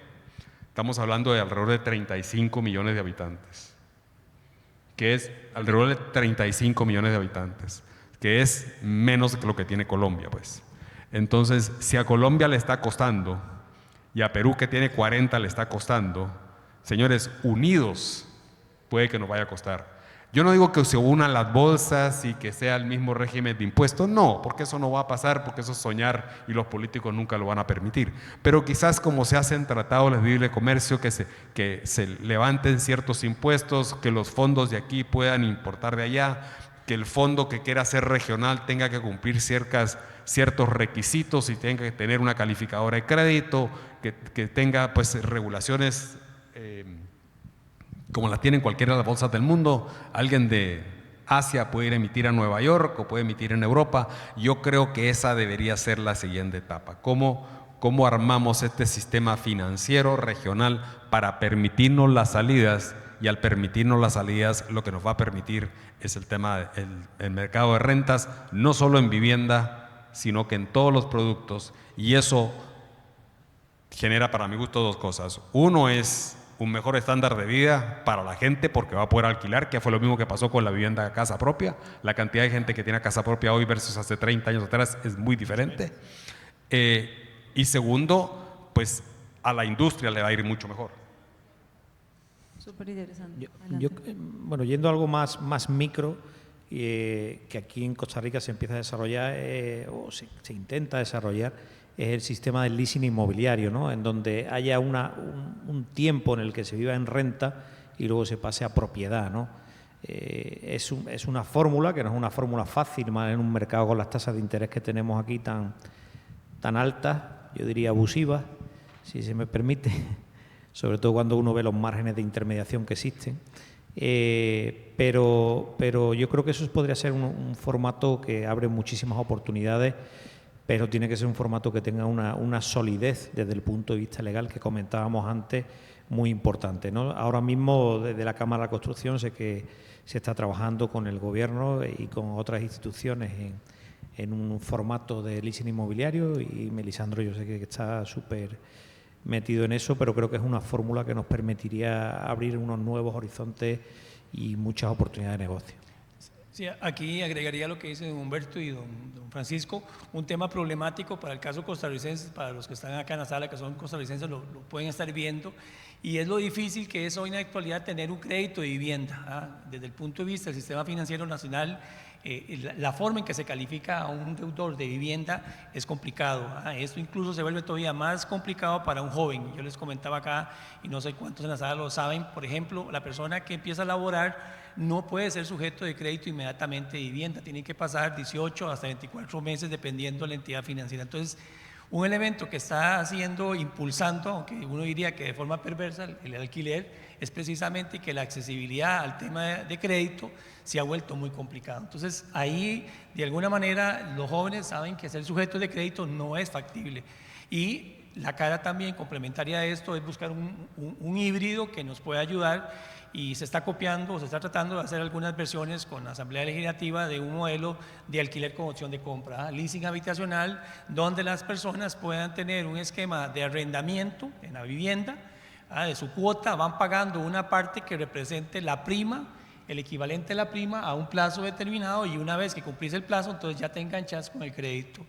estamos hablando de alrededor de 35 millones de habitantes, que es alrededor de 35 millones de habitantes, que es menos que lo que tiene Colombia, pues. Entonces, si a Colombia le está costando y a Perú, que tiene 40, le está costando, señores, unidos puede que nos vaya a costar. Yo no digo que se unan las bolsas y que sea el mismo régimen de impuestos, no, porque eso no va a pasar, porque eso es soñar y los políticos nunca lo van a permitir. Pero quizás como se hacen tratados de libre comercio, que se levanten ciertos impuestos, que los fondos de aquí puedan importar de allá, que el fondo que quiera ser regional tenga que cumplir ciertos requisitos y tenga que tener una calificadora de crédito, que tenga pues regulaciones como las tienen cualquiera de las bolsas del mundo. Alguien de Asia puede ir a emitir a Nueva York o puede emitir en Europa. Yo creo que esa debería ser la siguiente etapa. ¿Cómo armamos este sistema financiero regional para permitirnos las salidas? Y al permitirnos las salidas, lo que nos va a permitir es el tema del mercado de rentas, no solo en vivienda, sino que en todos los productos. Y eso genera, para mi gusto, dos cosas. Uno es un mejor estándar de vida para la gente porque va a poder alquilar, que fue lo mismo que pasó con la vivienda de casa propia. La cantidad de gente que tiene casa propia hoy versus hace 30 años atrás es muy diferente. Y segundo, pues a la industria le va a ir mucho mejor. Súper interesante. Bueno, yendo a algo más micro, que aquí en Costa Rica se empieza a desarrollar, o se intenta desarrollar, es el sistema del leasing inmobiliario, ¿no? En donde haya un tiempo en el que se viva en renta y luego se pase a propiedad, ¿no? Es una fórmula que no es una fórmula fácil, más en un mercado con las tasas de interés que tenemos aquí tan altas, yo diría abusivas, si se me permite, sobre todo cuando uno ve los márgenes de intermediación que existen. Pero yo creo que eso podría ser un formato que abre muchísimas oportunidades, pero tiene que ser un formato que tenga una solidez desde el punto de vista legal que comentábamos antes, muy importante, ¿no? Ahora mismo desde la Cámara de la Construcción sé que se está trabajando con el Gobierno y con otras instituciones en un formato de leasing inmobiliario, y Melisandro yo sé que está súper metido en eso, pero creo que es una fórmula que nos permitiría abrir unos nuevos horizontes y muchas oportunidades de negocio. Sí, aquí agregaría lo que dicen don Humberto y don Francisco, un tema problemático para el caso costarricense, para los que están acá en la sala que son costarricenses lo pueden estar viendo, y es lo difícil que es hoy en la actualidad tener un crédito de vivienda. Desde el punto de vista del sistema financiero nacional, la forma en que se califica a un deudor de vivienda es complicado. Esto incluso se vuelve todavía más complicado para un joven. Yo les comentaba acá, y no sé cuántos en la sala lo saben, por ejemplo, la persona que empieza a laborar no puede ser sujeto de crédito inmediatamente de vivienda, tiene que pasar 18 hasta 24 meses dependiendo de la entidad financiera. Entonces, un elemento que está impulsando, aunque uno diría que de forma perversa, el alquiler, es precisamente que la accesibilidad al tema de crédito se ha vuelto muy complicado. Entonces, ahí, de alguna manera, los jóvenes saben que ser sujeto de crédito no es factible. Y la cara también complementaria de esto es buscar un híbrido que nos pueda ayudar, y se está copiando o se está tratando de hacer algunas versiones con la Asamblea Legislativa de un modelo de alquiler con opción de compra, leasing habitacional, donde las personas puedan tener un esquema de arrendamiento en la vivienda, de su cuota, van pagando una parte que represente la prima, el equivalente de la prima a un plazo determinado, y una vez que cumplís el plazo, entonces ya te enganchas con el crédito.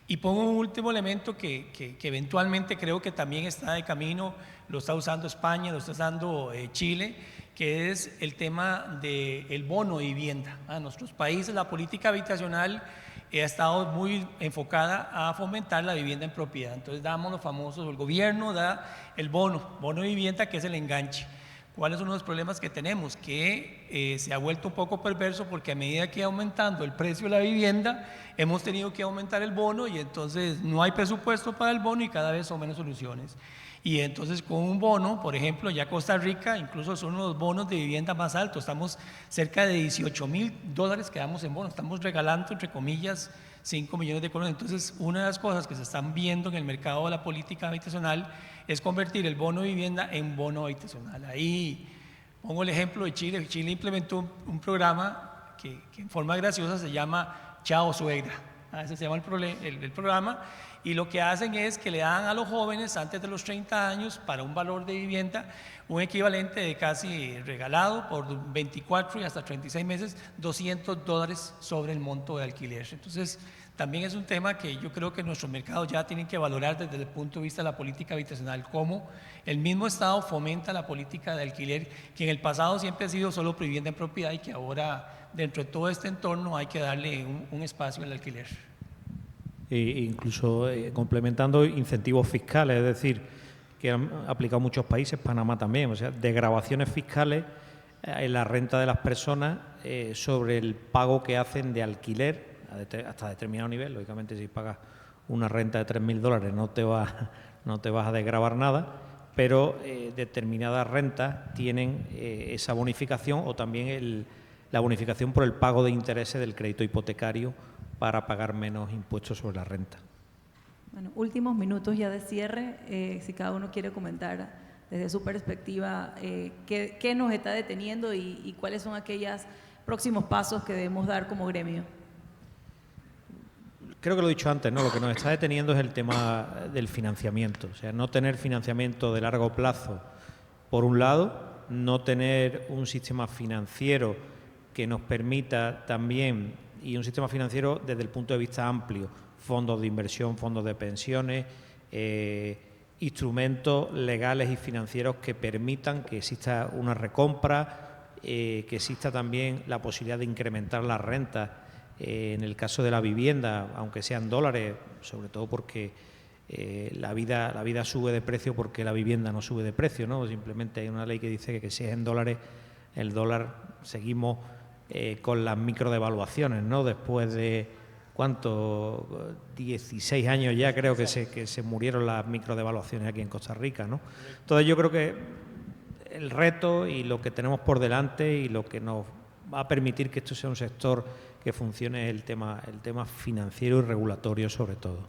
Y pongo un último elemento que eventualmente creo que también está de camino, lo está usando España, lo está usando Chile, que es el tema del bono de vivienda. En nuestros países la política habitacional ha estado muy enfocada a fomentar la vivienda en propiedad. Entonces damos los famosos, el gobierno da el bono de vivienda, que es el enganche. ¿Cuáles son los problemas que tenemos? Que se ha vuelto un poco perverso, porque a medida que va aumentando el precio de la vivienda, hemos tenido que aumentar el bono, y entonces no hay presupuesto para el bono y cada vez son menos soluciones. Y entonces con un bono, por ejemplo, ya Costa Rica incluso son los bonos de vivienda más altos, estamos cerca de $18,000 que damos en bonos, estamos regalando, entre comillas, 5 millones de colones. Entonces, una de las cosas que se están viendo en el mercado de la política habitacional es convertir el bono de vivienda en bono habitacional. Ahí pongo el ejemplo de Chile. Chile implementó un programa que en forma graciosa se llama Chao Suegra. Ese se llama el programa, y lo que hacen es que le dan a los jóvenes antes de los 30 años, para un valor de vivienda, un equivalente de casi regalado por 24 y hasta 36 meses, $200 sobre el monto de alquiler. Entonces, también es un tema que yo creo que nuestros mercados ya tienen que valorar desde el punto de vista de la política habitacional, cómo el mismo Estado fomenta la política de alquiler, que en el pasado siempre ha sido solo vivienda en propiedad, y que ahora, dentro de todo este entorno, hay que darle un espacio al alquiler. Incluso complementando incentivos fiscales, es decir, que han aplicado muchos países, Panamá también, o sea, desgravaciones fiscales en la renta de las personas sobre el pago que hacen de alquiler hasta determinado nivel. Lógicamente, si pagas una renta de $3,000 no te vas a desgravar nada, pero determinadas rentas tienen esa bonificación, o también la bonificación por el pago de intereses del crédito hipotecario, para pagar menos impuestos sobre la renta. Bueno, últimos minutos ya de cierre, si cada uno quiere comentar desde su perspectiva qué nos está deteniendo y cuáles son aquellos próximos pasos que debemos dar como gremio. Creo que lo he dicho antes, ¿no? Lo que nos está deteniendo es el tema del financiamiento, o sea, no tener financiamiento de largo plazo, por un lado, no tener un sistema financiero que nos permita también, y un sistema financiero desde el punto de vista amplio, fondos de inversión, fondos de pensiones, instrumentos legales y financieros que permitan que exista una recompra, que exista también la posibilidad de incrementar las rentas en el caso de la vivienda, aunque sean dólares, sobre todo porque la vida sube de precio porque la vivienda no sube de precio, ¿no? Simplemente hay una ley que dice que si es en dólares, el dólar seguimos con las microdevaluaciones, ¿no? Después de, ¿cuánto? 16 años ya creo que se murieron las microdevaluaciones aquí en Costa Rica, ¿no? Entonces yo creo que el reto y lo que tenemos por delante y lo que nos va a permitir que esto sea un sector que funcione es el tema financiero y regulatorio sobre todo.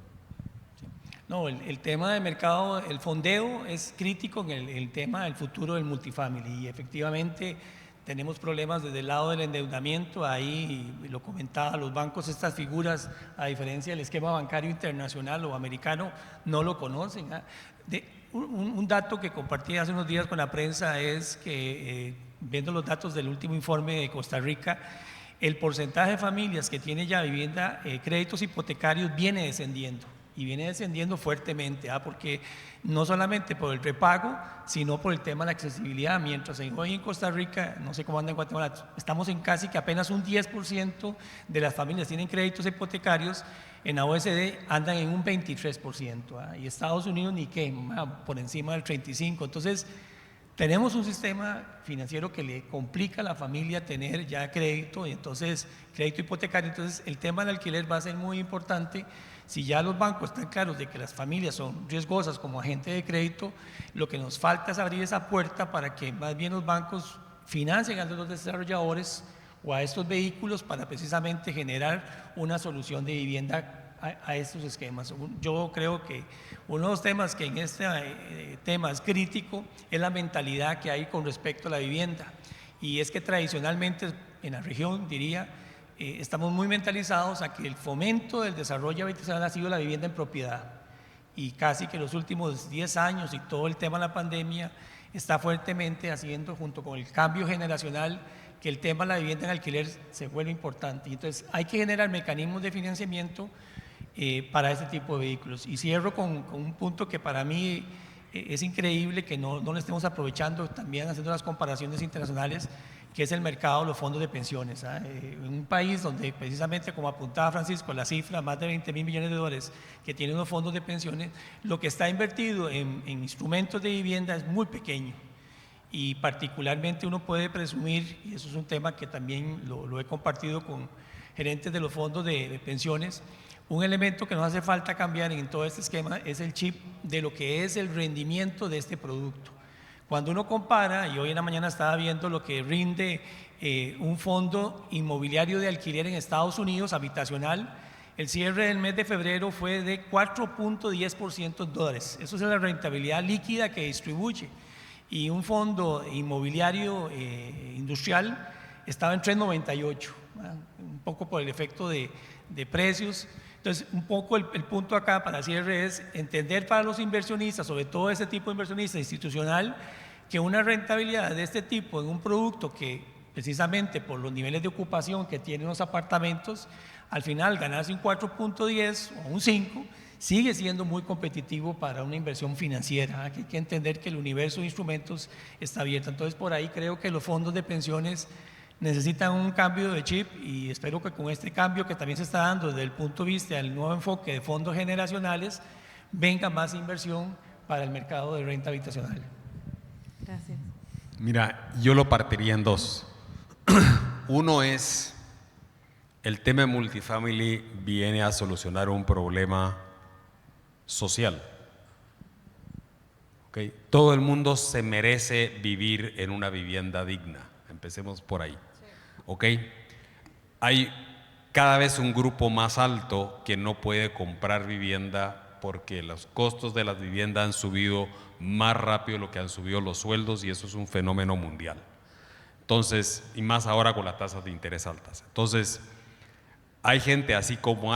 No, el tema del mercado, el fondeo es crítico en el tema del futuro del multifamily y efectivamente tenemos problemas desde el lado del endeudamiento, ahí lo comentaba, los bancos estas figuras, a diferencia del esquema bancario internacional o americano, no lo conocen. Un dato que compartí hace unos días con la prensa es que, viendo los datos del último informe de Costa Rica, el porcentaje de familias que tiene ya vivienda, créditos hipotecarios, viene descendiendo. Y viene descendiendo fuertemente, porque no solamente por el repago, sino por el tema de la accesibilidad. Mientras hoy en Costa Rica, no sé cómo anda en Guatemala, estamos en casi que apenas un 10% de las familias tienen créditos hipotecarios, en la OECD andan en un 23%, y Estados Unidos ni qué, por encima del 35%. Entonces, tenemos un sistema financiero que le complica a la familia tener ya crédito, y entonces crédito hipotecario. Entonces, el tema del alquiler va a ser muy importante. Si ya los bancos están claros de que las familias son riesgosas como agente de crédito, lo que nos falta es abrir esa puerta para que más bien los bancos financien a los desarrolladores o a estos vehículos para precisamente generar una solución de vivienda a estos esquemas. Yo creo que uno de los temas que en este tema es crítico es la mentalidad que hay con respecto a la vivienda, y es que tradicionalmente en la región, diría, estamos muy mentalizados a que el fomento del desarrollo habitacional ha sido la vivienda en propiedad, y casi que los últimos 10 años y todo el tema de la pandemia está fuertemente haciendo, junto con el cambio generacional, que el tema de la vivienda en alquiler se vuelve importante. Y entonces hay que generar mecanismos de financiamiento para este tipo de vehículos. Y cierro con un punto que para mí es increíble que no lo estemos aprovechando, también haciendo las comparaciones internacionales, que es el mercado de los fondos de pensiones. En un país donde precisamente, como apuntaba Francisco, la cifra, más de 20.000 millones de dólares que tienen los fondos de pensiones, lo que está invertido en instrumentos de vivienda es muy pequeño. Y particularmente uno puede presumir, y eso es un tema que también lo he compartido con gerentes de los fondos de pensiones, un elemento que nos hace falta cambiar en todo este esquema es el chip de lo que es el rendimiento de este producto. Cuando uno compara, y hoy en la mañana estaba viendo lo que rinde un fondo inmobiliario de alquiler en Estados Unidos, habitacional, el cierre del mes de febrero fue de 4.10% en dólares. Eso es la rentabilidad líquida que distribuye. Y un fondo inmobiliario industrial estaba en 3.98, un poco por el efecto de precios. Entonces, un poco el punto acá para cierre es entender para los inversionistas, sobre todo ese tipo de inversionista institucional, que una rentabilidad de este tipo en un producto que precisamente por los niveles de ocupación que tienen los apartamentos, al final ganarse un 4.10 o un 5 sigue siendo muy competitivo para una inversión financiera. Hay que entender que el universo de instrumentos está abierto. Entonces, por ahí creo que los fondos de pensiones necesitan un cambio de chip, y espero que con este cambio que también se está dando desde el punto de vista del nuevo enfoque de fondos generacionales, venga más inversión para el mercado de renta habitacional. Gracias. Mira, yo lo partiría en dos. Uno es, el tema de multifamily viene a solucionar un problema social. ¿Okay? Todo el mundo se merece vivir en una vivienda digna. Empecemos por ahí. ¿Ok? Hay cada vez un grupo más alto que no puede comprar vivienda porque los costos de las viviendas han subido más rápido de lo que han subido los sueldos, y eso es un fenómeno mundial. Entonces, y más ahora con las tasas de interés altas. Entonces, hay gente, así como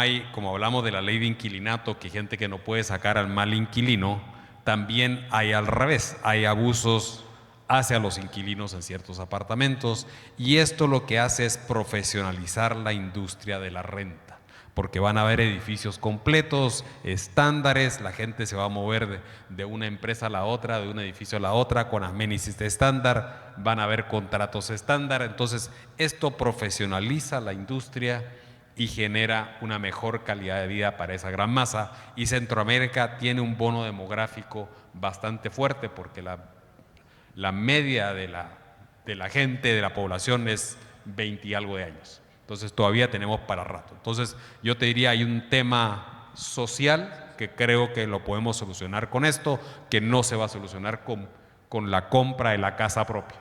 hablamos de la ley de inquilinato, que hay gente que no puede sacar al mal inquilino, también hay al revés, hay abusos hacia los inquilinos en ciertos apartamentos, y esto lo que hace es profesionalizar la industria de la renta, porque van a haber edificios completos, estándares, la gente se va a mover de una empresa a la otra, de un edificio a la otra, con amenities de estándar, van a haber contratos estándar. Entonces, esto profesionaliza la industria y genera una mejor calidad de vida para esa gran masa, y Centroamérica tiene un bono demográfico bastante fuerte, porque la media de la gente, de la población, es 20 y algo de años. Entonces todavía tenemos para rato. Entonces yo te diría, hay un tema social que creo que lo podemos solucionar con esto, que no se va a solucionar con la compra de la casa propia.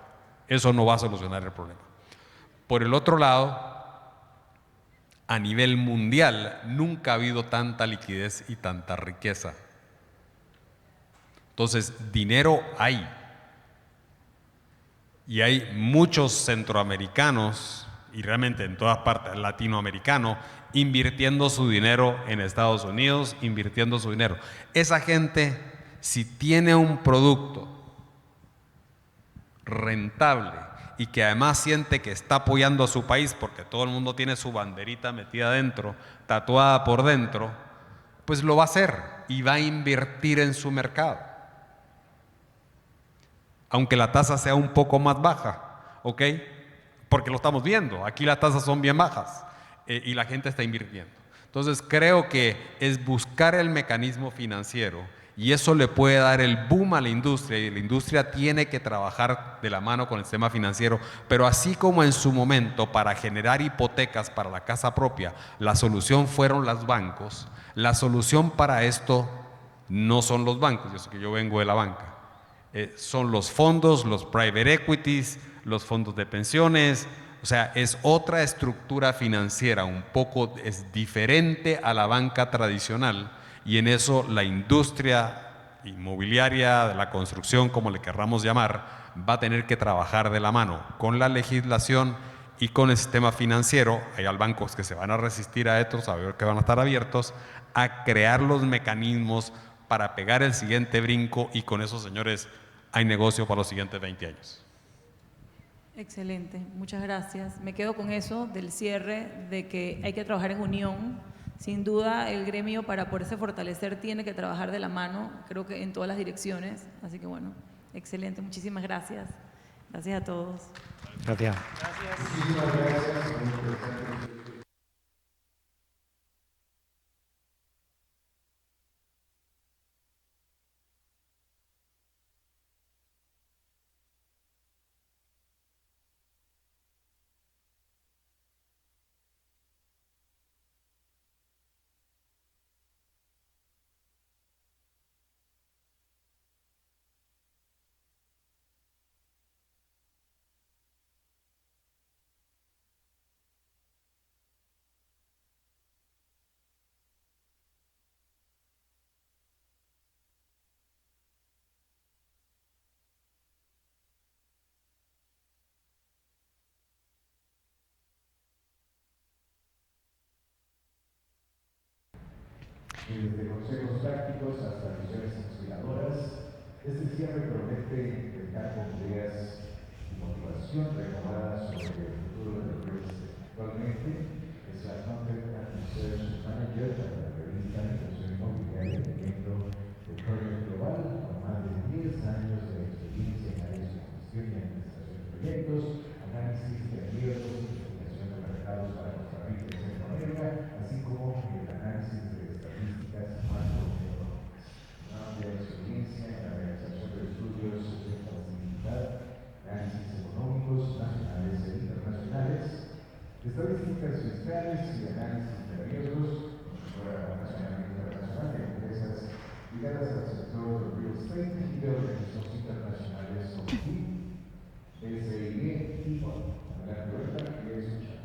Eso no va a solucionar el problema. Por el otro lado, a nivel mundial nunca ha habido tanta liquidez y tanta riqueza Entonces, dinero hay. Y hay muchos centroamericanos, y realmente en todas partes, latinoamericanos, invirtiendo su dinero en Estados Unidos, invirtiendo su dinero. Esa gente, si tiene un producto rentable y que además siente que está apoyando a su país, porque todo el mundo tiene su banderita metida adentro, tatuada por dentro, pues lo va a hacer y va a invertir en su mercado. Aunque la tasa sea un poco más baja, ¿ok? Porque lo estamos viendo, aquí las tasas son bien bajas y la gente está invirtiendo. Entonces creo que es buscar el mecanismo financiero y eso le puede dar el boom a la industria, y la industria tiene que trabajar de la mano con el sistema financiero, pero así como en su momento para generar hipotecas para la casa propia, la solución fueron los bancos, la solución para esto no son los bancos, yo sé que yo vengo de la banca, son los fondos, los private equities, los fondos de pensiones, o sea, es otra estructura financiera, un poco es diferente a la banca tradicional. Y en eso la industria inmobiliaria, de la construcción, como le querramos llamar, va a tener que trabajar de la mano con la legislación y con el sistema financiero. Hay bancos que se van a resistir a estos, a ver que van a estar abiertos, a crear los mecanismos para pegar el siguiente brinco, y con eso, señores, hay negocio para los siguientes 20 años. Excelente, muchas gracias. Me quedo con eso del cierre, de que hay que trabajar en unión. Sin duda, el gremio, para poderse fortalecer, tiene que trabajar de la mano, creo que en todas las direcciones. Así que bueno, excelente, muchísimas gracias. Gracias a todos. Gracias. Desde consejos prácticos hasta visiones inspiradoras, este cierre promete dejar con ideas y motivación renovadas sobre el futuro del real estate. Actualmente es la Content and Research Manager para la revista Inversión Inmobiliaria, miembro del Project Global, con más de 10 años de experiencia en áreas de gestión y administración de proyectos, análisis de riesgos, investigación de mercados para Costa Rica y Centroamérica, así como el análisis de estadísticas macroeconómicas. Una amplia experiencia en la realización de estudios de facilidad, análisis económicos nacionales e internacionales, estadísticas fiscales y análisis de riesgos, consultora nacional e internacional de empresas ligadas al sector del real estate y de organismos internacionales como SIE y BON. Adelante, Berta, que escuchamos.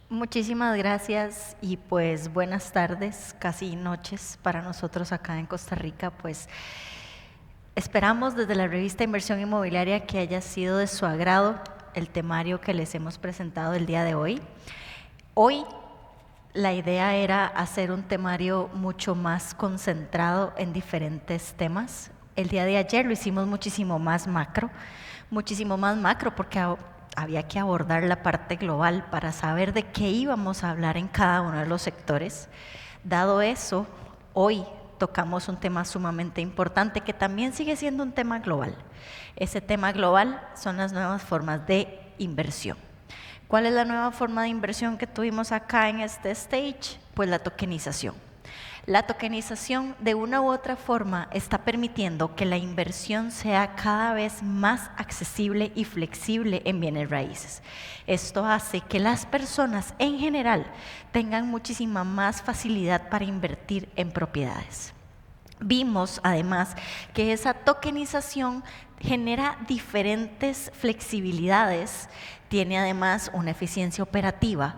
Muchísimas gracias y pues buenas tardes, casi noches para nosotros acá en Costa Rica. Pues esperamos desde la revista Inversión Inmobiliaria que haya sido de su agrado el temario que les hemos presentado el día de hoy. Hoy la idea era hacer un temario mucho más concentrado en diferentes temas. El día de ayer lo hicimos muchísimo más macro porque había que abordar la parte global para saber de qué íbamos a hablar en cada uno de los sectores. Dado eso, hoy tocamos un tema sumamente importante que también sigue siendo un tema global. Ese tema global son las nuevas formas de inversión. ¿Cuál es la nueva forma de inversión que tuvimos acá en este stage? Pues la tokenización. La tokenización de una u otra forma está permitiendo que la inversión sea cada vez más accesible y flexible en bienes raíces. Esto hace que las personas en general tengan muchísima más facilidad para invertir en propiedades. Vimos además que esa tokenización genera diferentes flexibilidades, tiene además una eficiencia operativa,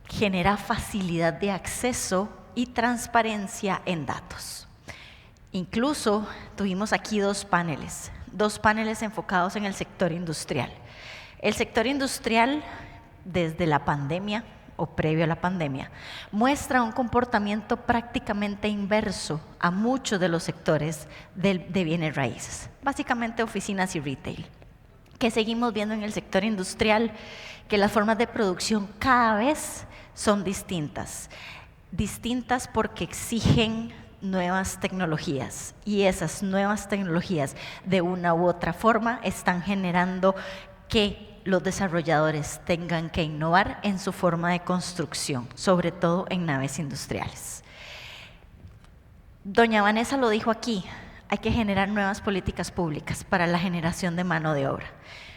genera facilidad de acceso y transparencia en datos. Incluso tuvimos aquí dos paneles enfocados en el sector industrial. El sector industrial, desde la pandemia o previo a la pandemia, muestra un comportamiento prácticamente inverso a muchos de los sectores de bienes raíces, básicamente oficinas y retail. ¿Qué seguimos viendo en el sector industrial? Que las formas de producción cada vez son distintas porque exigen nuevas tecnologías, y esas nuevas tecnologías de una u otra forma están generando que los desarrolladores tengan que innovar en su forma de construcción, sobre todo en naves industriales. Doña Vanessa lo dijo aquí, hay que generar nuevas políticas públicas para la generación de mano de obra.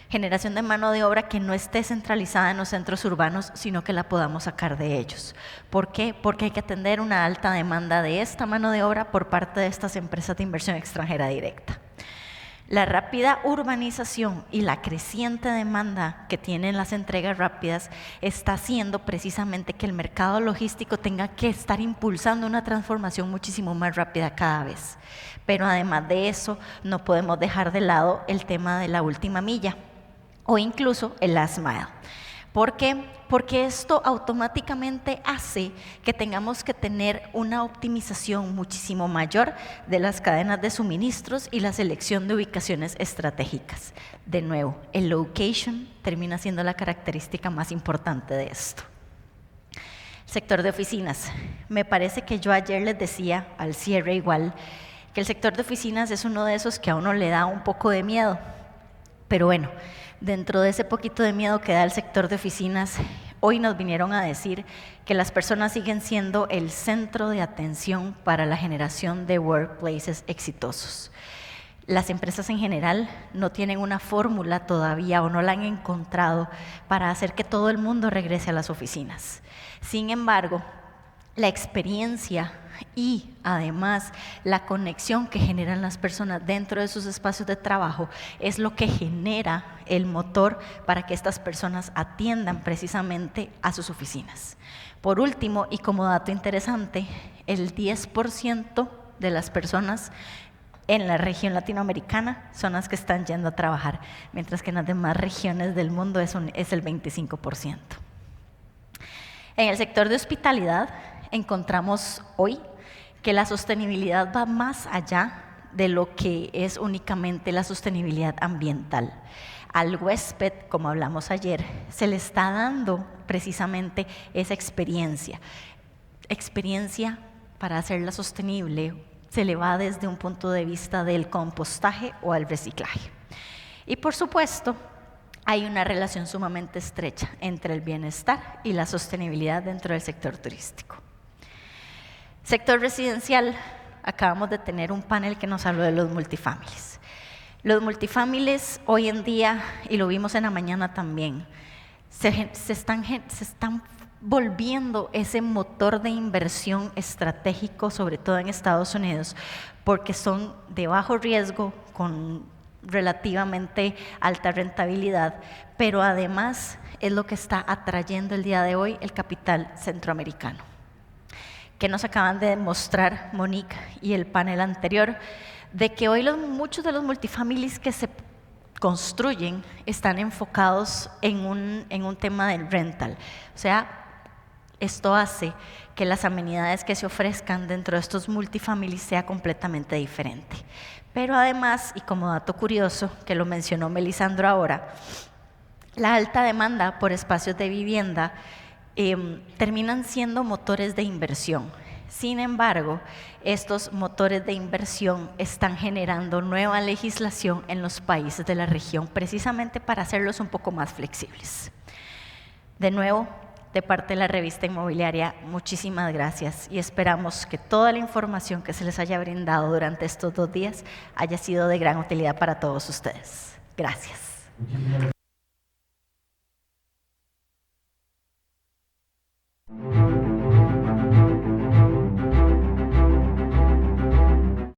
Generación de mano de obra que no esté centralizada en los centros urbanos, sino que la podamos sacar de ellos. ¿Por qué? Porque hay que atender una alta demanda de esta mano de obra por parte de estas empresas de inversión extranjera directa. La rápida urbanización y la creciente demanda que tienen las entregas rápidas está haciendo precisamente que el mercado logístico tenga que estar impulsando una transformación muchísimo más rápida cada vez. Pero además de eso, no podemos dejar de lado el tema de la última milla, o incluso el last mile. ¿Por qué? Porque esto automáticamente hace que tengamos que tener una optimización muchísimo mayor de las cadenas de suministros y la selección de ubicaciones estratégicas. De nuevo, el location termina siendo la característica más importante de esto. Sector de oficinas. Me parece que yo ayer les decía al cierre igual que el sector de oficinas es uno de esos que a uno le da un poco de miedo. Pero bueno, dentro de ese poquito de miedo que da el sector de oficinas, hoy nos vinieron a decir que las personas siguen siendo el centro de atención para la generación de workplaces exitosos. Las empresas en general no tienen una fórmula todavía o no la han encontrado para hacer que todo el mundo regrese a las oficinas. Sin embargo, la experiencia y además la conexión que generan las personas dentro de sus espacios de trabajo es lo que genera el motor para que estas personas atiendan precisamente a sus oficinas. Por último, y como dato interesante, el 10% de las personas en la región latinoamericana son las que están yendo a trabajar, mientras que en las demás regiones del mundo es el 25%. En el sector de hospitalidad encontramos hoy que la sostenibilidad va más allá de lo que es únicamente la sostenibilidad ambiental. Al huésped, como hablamos ayer, se le está dando precisamente esa experiencia para hacerla sostenible. Se le va desde un punto de vista del compostaje o al reciclaje. Y por supuesto, hay una relación sumamente estrecha entre el bienestar y la sostenibilidad dentro del sector turístico. Sector residencial, acabamos de tener un panel que nos habló de los multifamilies. Los multifamilies hoy en día, y lo vimos en la mañana también, se están volviendo ese motor de inversión estratégico, sobre todo en Estados Unidos, porque son de bajo riesgo, con relativamente alta rentabilidad, pero además es lo que está atrayendo el día de hoy el capital centroamericano. Que nos acaban de demostrar Monique y el panel anterior, de que hoy muchos de los multifamilies que se construyen están enfocados en un tema del rental. O sea, esto hace que las amenidades que se ofrezcan dentro de estos multifamilies sea completamente diferente. Pero además, y como dato curioso, que lo mencionó Melisandro ahora, la alta demanda por espacios de vivienda terminan siendo motores de inversión. Sin embargo, estos motores de inversión están generando nueva legislación en los países de la región, precisamente para hacerlos un poco más flexibles. De nuevo, de parte de la revista inmobiliaria, muchísimas gracias y esperamos que toda la información que se les haya brindado durante estos 2 días haya sido de gran utilidad para todos ustedes. Gracias.